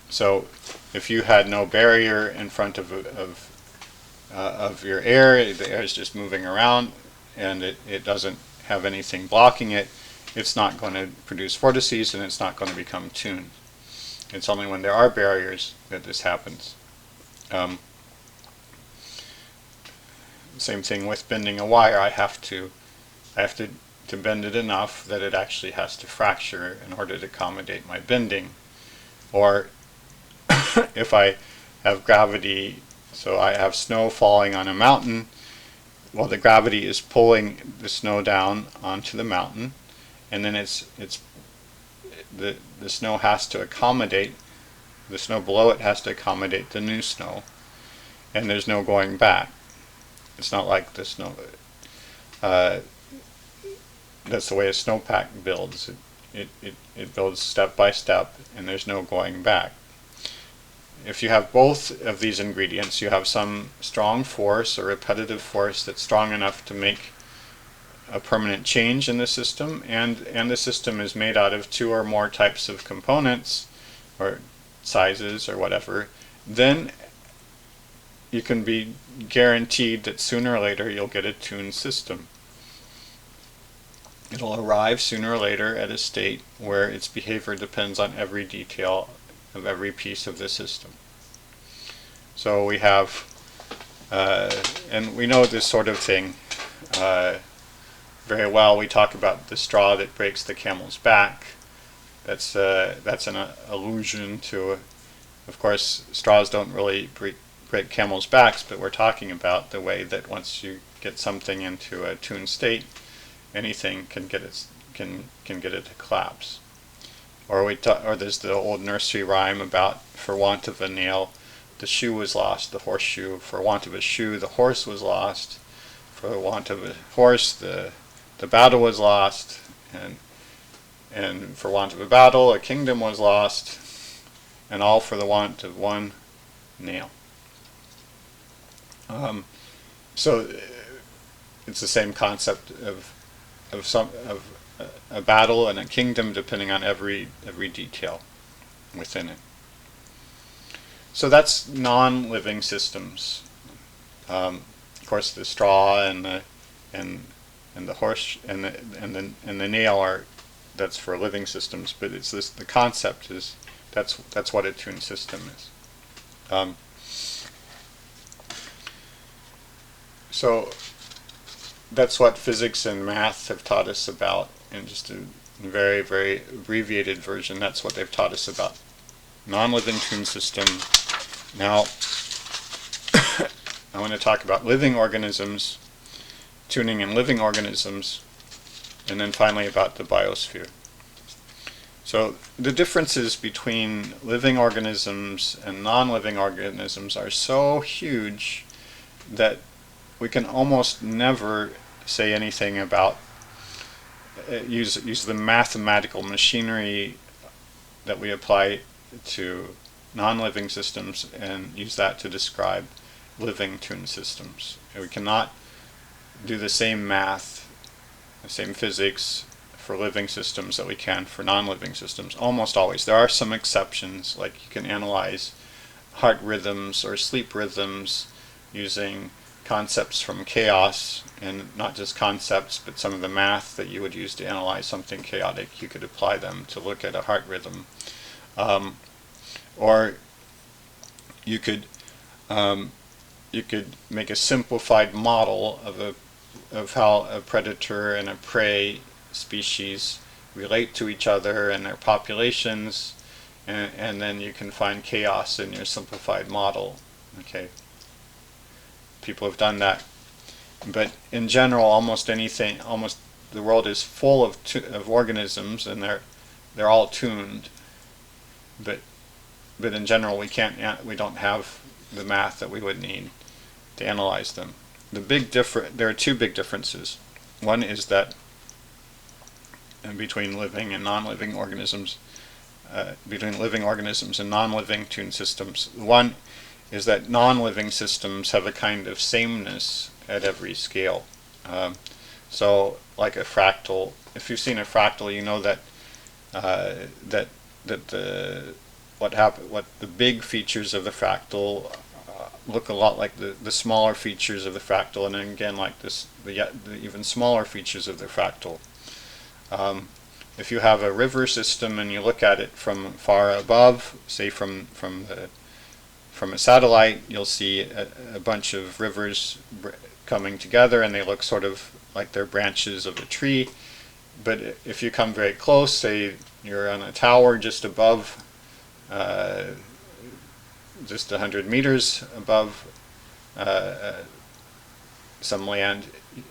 So if you had no barrier in front of your air, the air is just moving around, and it doesn't have anything blocking it, it's not going to produce vortices, and it's not going to become tuned. It's only when there are barriers that this happens. Same thing with bending a wire. I have to bend it enough that it actually has to fracture in order to accommodate my bending. Or if I have gravity, so I have snow falling on a mountain, well, the gravity is pulling the snow down onto the mountain, and then the snow has to accommodate, the snow below it has to accommodate the new snow, and there's no going back. It's not like the snow, that's the way a snowpack builds. It builds step by step, and there's no going back. If you have both of these ingredients, you have some strong force or repetitive force that's strong enough to make a permanent change in the system, and the system is made out of two or more types of components or sizes or whatever, then you can be guaranteed that sooner or later you'll get a tuned system. It'll arrive sooner or later at a state where its behavior depends on every detail of every piece of the system. So we have, and we know this sort of thing very well. We talk about the straw that breaks the camel's back. That's an allusion to, of course, straws don't really break camels' backs, but we're talking about the way that once you get something into a tuned state, anything can get it to collapse. Or there's the old nursery rhyme about, for want of a nail, the shoe was lost, the horseshoe. For want of a shoe, the horse was lost. For want of a horse, the battle was lost. And for want of a battle, a kingdom was lost. And all for the want of one nail. So it's the same concept of a battle and a kingdom, depending on every detail within it. So that's non-living systems. Of course, the straw and the horse and the nail that's for living systems. But it's the concept is that's what a tuned system is. Um, so that's what physics and math have taught us about, in just a very, very abbreviated version. That's what they've taught us about non-living tune system. Now, I want to talk about living organisms, tuning in living organisms, and then finally about the biosphere. So the differences between living organisms and non-living organisms are so huge that we can almost never say anything about use the mathematical machinery that we apply to non-living systems and use that to describe living tuned systems. We cannot do the same math, the same physics for living systems that we can for non-living systems, almost always. There are some exceptions, like you can analyze heart rhythms or sleep rhythms using concepts from chaos, and not just concepts, but some of the math that you would use to analyze something chaotic, you could apply them to look at a heart rhythm. Or you could make a simplified model of how a predator and a prey species relate to each other and their populations, and then you can find chaos in your simplified model. Okay, people have done that, but in general, almost the world is full of organisms, and they're all tuned. But in general, we don't have the math that we would need to analyze them. There are two big differences. One is that between living and non-living organisms, between living organisms and non-living tuned systems. One is that non-living systems have a kind of sameness at every scale. So, like a fractal, if you've seen a fractal, you know that what the big features of the fractal look a lot like the smaller features of the fractal, and then again like the even smaller features of the fractal. If you have a river system and you look at it from far above, say from a satellite, you'll see a bunch of rivers coming together, and they look sort of like they're branches of a tree. But if you come very close, say you're on a tower just above, just 100 meters above some land,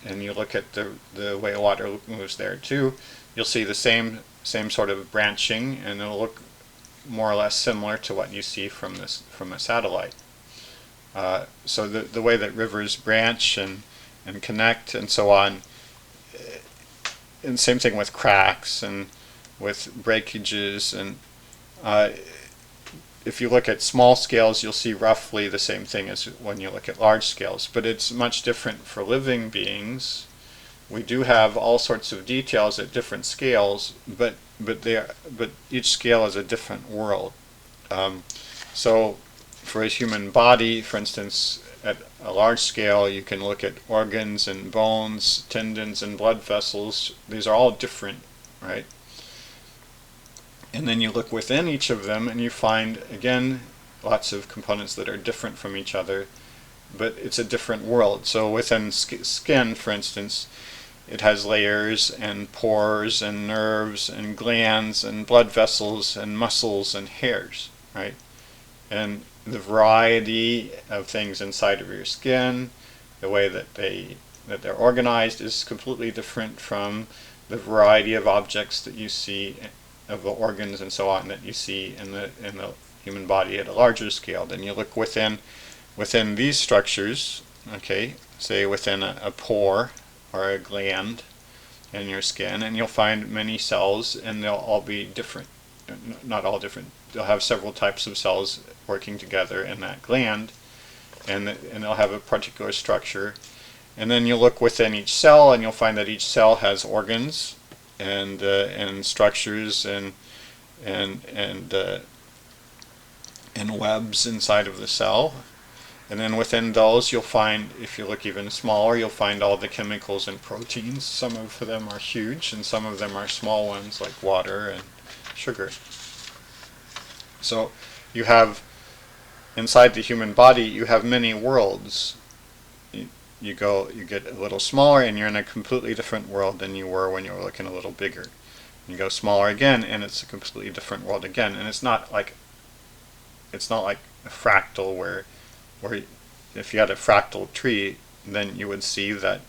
and you look at the way water moves there too, you'll see the same sort of branching, and it'll look more or less similar to what you see from a satellite. So the way that rivers branch and connect and so on, and same thing with cracks and with breakages, and if you look at small scales, you'll see roughly the same thing as when you look at large scales, but it's much different for living beings. We do have all sorts of details at different scales, but each scale is a different world. So for a human body, for instance, at a large scale, you can look at organs and bones, tendons and blood vessels. These are all different, right? And then you look within each of them and you find, again, lots of components that are different from each other, but it's a different world. So within skin, for instance, it has layers and pores and nerves and glands and blood vessels and muscles and hairs, right? And the variety of things inside of your skin, the way that they're organized, is completely different from the variety of objects that you see, of the organs and so on, that you see in the human body at a larger scale. Then you look within these structures, okay, say within a pore or a gland in your skin, and you'll find many cells, and they'll all be different. Not all different. They'll have several types of cells working together in that gland, and they'll have a particular structure. And then you look within each cell, and you'll find that each cell has organs and structures and webs inside of the cell. And then within those, you'll find, if you look even smaller, you'll find all the chemicals and proteins. Some of them are huge, and some of them are small ones, like water and sugar. So you have inside the human body, you have many worlds. You get a little smaller, and you're in a completely different world than you were when you were looking a little bigger. You go smaller again, and it's a completely different world again. And it's not like a fractal where if you had a fractal tree, then you would see that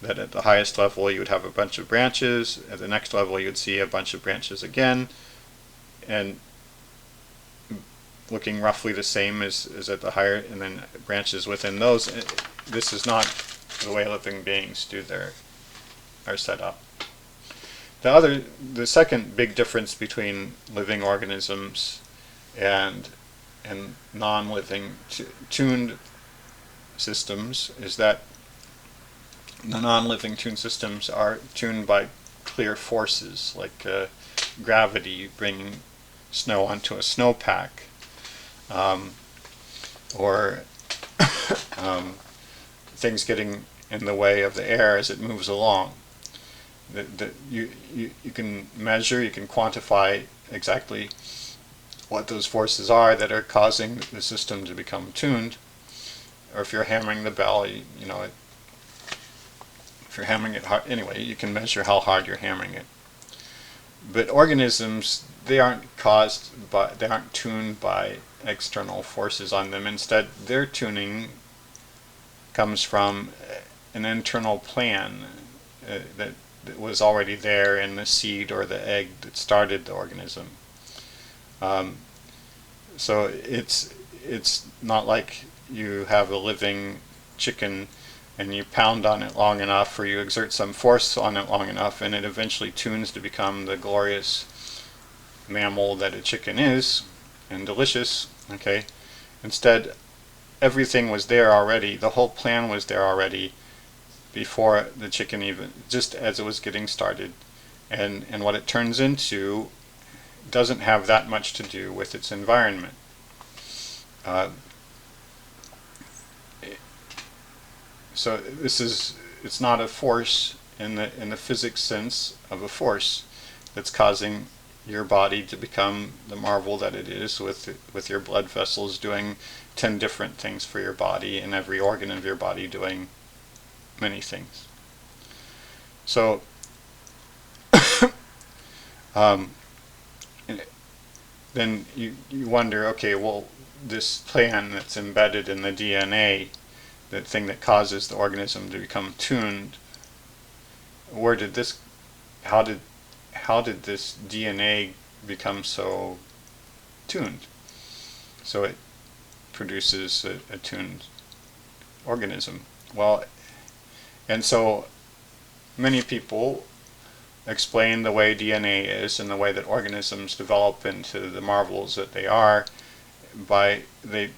at the highest level you would have a bunch of branches. At the next level you would see a bunch of branches again, and looking roughly the same as at the higher, and then branches within those. This is not the way living beings are set up. The second big difference between living organisms and non-living tuned systems is that the non-living tuned systems are tuned by clear forces, like gravity bringing snow onto a snowpack, or things getting in the way of the air as it moves along. You can measure, you can quantify exactly what those forces are that are causing the system to become tuned. Or if you're hammering the bell, if you're hammering it hard, anyway, you can measure how hard you're hammering it. But organisms, they aren't tuned by external forces on them. Instead, their tuning comes from an internal plan that was already there in the seed or the egg that started the organism. So it's not like you have a living chicken and you pound on it long enough, or you exert some force on it long enough, and it eventually tunes to become the glorious mammal that a chicken is, and delicious. Okay, instead, everything was there already. The whole plan was there already before the chicken even, just as it was getting started, and what it turns into doesn't have that much to do with its environment. So it's not a force in the physics sense of a force that's causing your body to become the marvel that it is, with your blood vessels doing 10 different things for your body, and every organ of your body doing many things. So then you wonder, okay, well, this plan that's embedded in the DNA, that thing that causes the organism to become tuned, how did this DNA become so tuned, so it produces a tuned organism? Well, and so many people explain the way DNA is and the way that organisms develop into the marvels that they are by the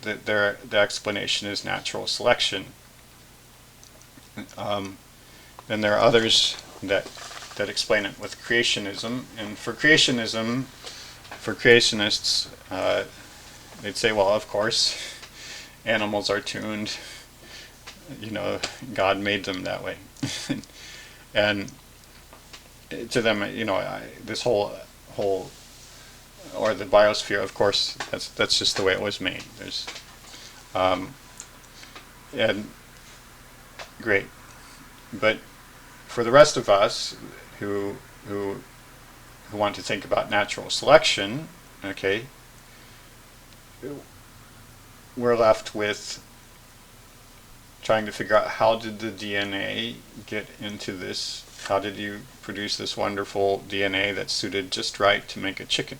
explanation is natural selection. Then there are others that explain it with creationism, and for creationists, they'd say, well, of course, animals are tuned. God made them that way, and to them, this whole or the biosphere, of course, that's just the way it was made. There's and great, but for the rest of us who want to think about natural selection, okay, we're left with trying to figure out, how did the DNA get into this? How did you produce this wonderful DNA that's suited just right to make a chicken?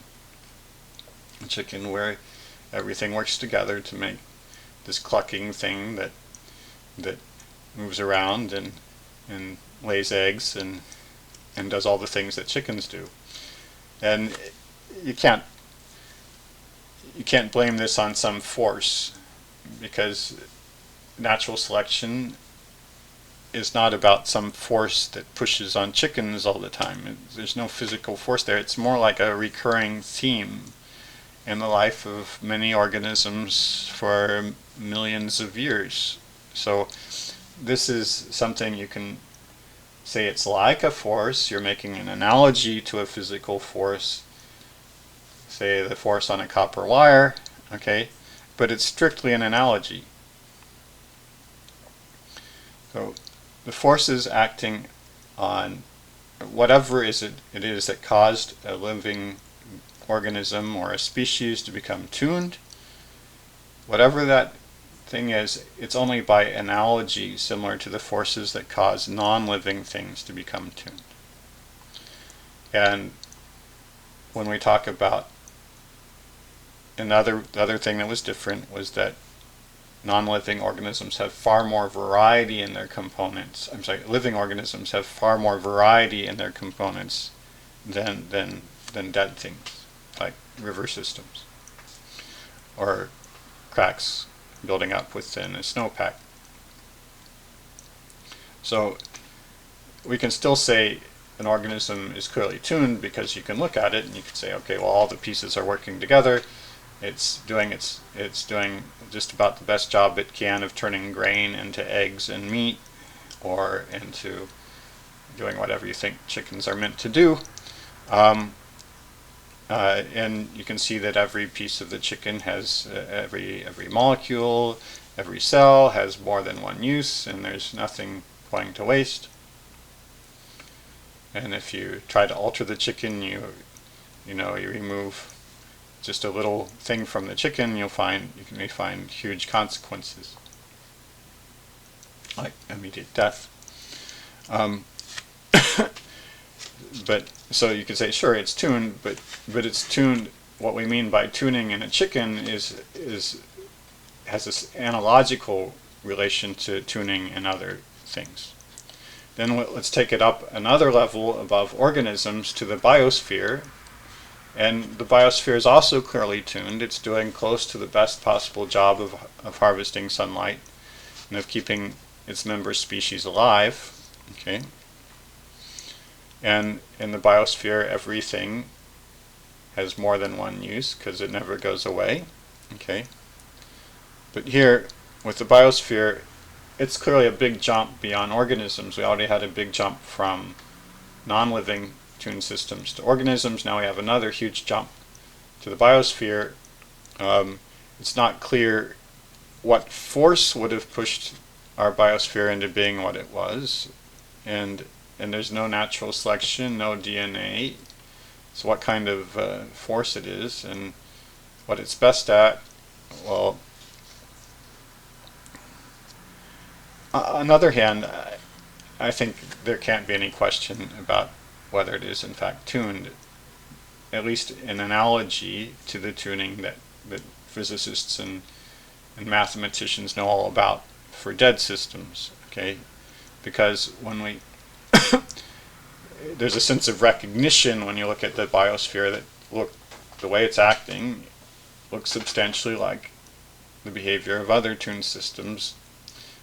A chicken where everything works together to make this clucking thing that moves around and lays eggs and does all the things that chickens do. And you can't blame this on some force, because natural selection is not about some force that pushes on chickens all the time. There's no physical force there. It's more like a recurring theme in the life of many organisms for millions of years. So this is something you can say it's like a force. You're making an analogy to a physical force, say the force on a copper wire, okay? but it's strictly an analogy. So the forces acting on whatever it is that caused a living organism or a species to become tuned, whatever that thing is, it's only by analogy similar to the forces that cause non-living things to become tuned. And when we talk about the other thing that was different was that non-living organisms have far more variety in their components. I'm sorry, living organisms have far more variety in their components than dead things, like river systems or cracks building up within a snowpack. So we can still say an organism is clearly tuned because you can look at it and you can say, okay, well, all the pieces are working together. It's doing just about the best job it can of turning grain into eggs and meat, or into doing whatever you think chickens are meant to do. And you can see that every piece of the chicken has every molecule, every cell has more than one use, and there's nothing going to waste. And if you try to alter the chicken, you remove just a little thing from the chicken, you may find huge consequences, like immediate death. But so you could say, sure, it's tuned, but it's tuned. What we mean by tuning in a chicken has this analogical relation to tuning in other things. Then let's take it up another level above organisms to the biosphere. And the biosphere is also clearly tuned. It's doing close to the best possible job of harvesting sunlight and of keeping its member species alive. Okay. And in the biosphere, everything has more than one use because it never goes away. Okay. But here, with the biosphere, it's clearly a big jump beyond organisms. We already had a big jump from non-living tuned systems to organisms. Now we have another huge jump to the biosphere. It's not clear what force would have pushed our biosphere into being what it was, and there's no natural selection, no DNA. So what kind of force it is and what it's best at, well, on the other hand, I think there can't be any question about whether it is in fact tuned, at least in analogy to the tuning that physicists and mathematicians know all about for dead systems. Okay, because when we there's a sense of recognition when you look at the biosphere that the way it's acting looks substantially like the behavior of other tuned systems.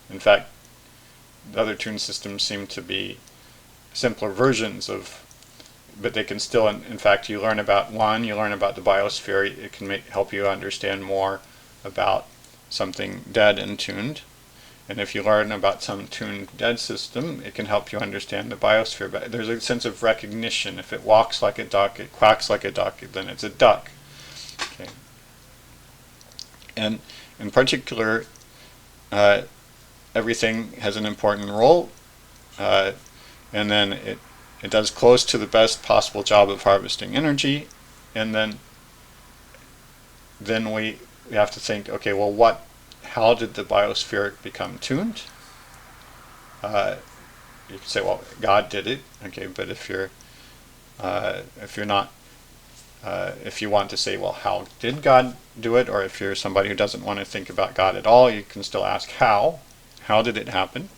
In fact, the other tuned systems seem to be simpler versions of, but they can still, in fact, you learn about the biosphere, it can help you understand more about something dead and tuned. And if you learn about some tuned dead system, it can help you understand the biosphere. But there's a sense of recognition. If it walks like a duck, it quacks like a duck, then it's a duck. Okay. And in particular, everything has an important role, and then it does close to the best possible job of harvesting energy, and then we have to think, okay, well, how did the biosphere become tuned? You could say, well, God did it, okay, but if you want to say, well, how did God do it, or if you're somebody who doesn't want to think about God at all, you can still ask how. How did it happen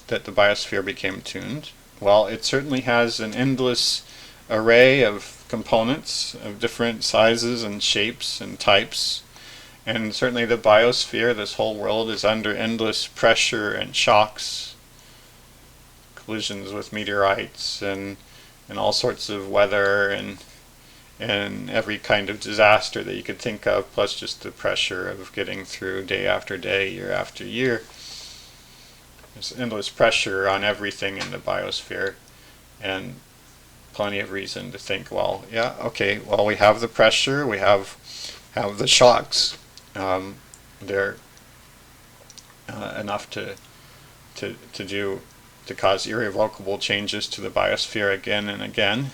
that the biosphere became tuned? Well, it certainly has an endless array of components of different sizes and shapes and types. And certainly the biosphere, this whole world, is under endless pressure and shocks, collisions with meteorites and all sorts of weather and every kind of disaster that you could think of, plus just the pressure of getting through day after day, year after year. There's endless pressure on everything in the biosphere, and plenty of reason to think, well, yeah, okay, well, we have the pressure, we have the shocks, they're enough to cause irrevocable changes to the biosphere again and again.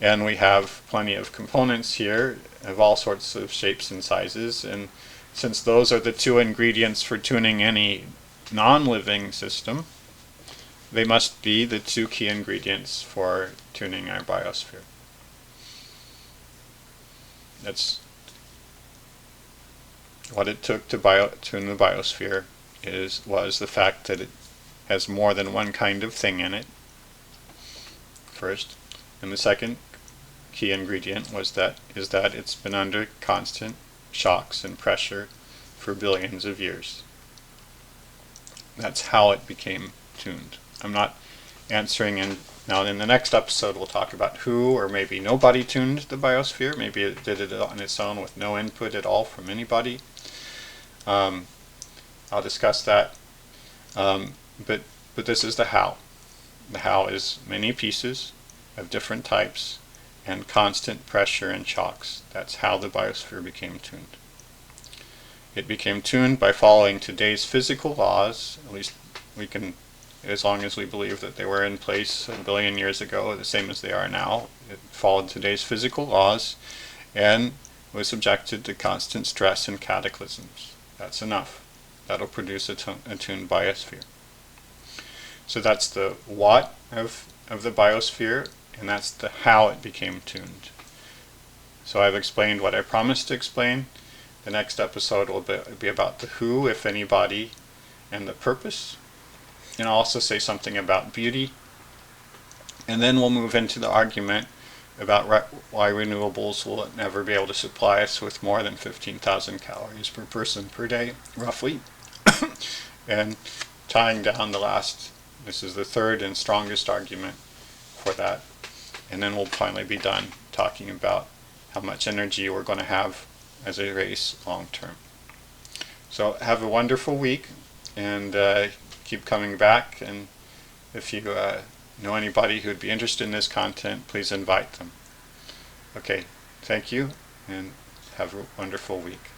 And we have plenty of components here of all sorts of shapes and sizes, and since those are the two ingredients for tuning any non-living system, they must be the two key ingredients for tuning our biosphere. That's what it took to tune the biosphere was the fact that it has more than one kind of thing in it, first. And the second key ingredient is that it's been under constant shocks and pressure for billions of years. That's how it became tuned. I'm not answering now in the next episode we'll talk about who or maybe nobody tuned the biosphere. Maybe it did it on its own with no input at all from anybody. I'll discuss that. But this is the how. The how is many pieces of different types and constant pressure and shocks. That's how the biosphere became tuned. It became tuned by following today's physical laws. At least we can, as long as we believe that they were in place a billion years ago, the same as they are now. It followed today's physical laws and was subjected to constant stress and cataclysms. That's enough. That'll produce a tuned biosphere. So that's the what of the biosphere, and that's the how it became tuned. So I've explained what I promised to explain. The next episode will be about the who, if anybody, and the purpose. And I'll also say something about beauty. And then we'll move into the argument about why renewables will never be able to supply us with more than 15,000 calories per person per day, roughly. And tying down this is the third and strongest argument for that. And then we'll finally be done talking about how much energy we're going to have as a race long term. So have a wonderful week, and keep coming back. And if you know anybody who would be interested in this content, please invite them. Okay, thank you, and have a wonderful week.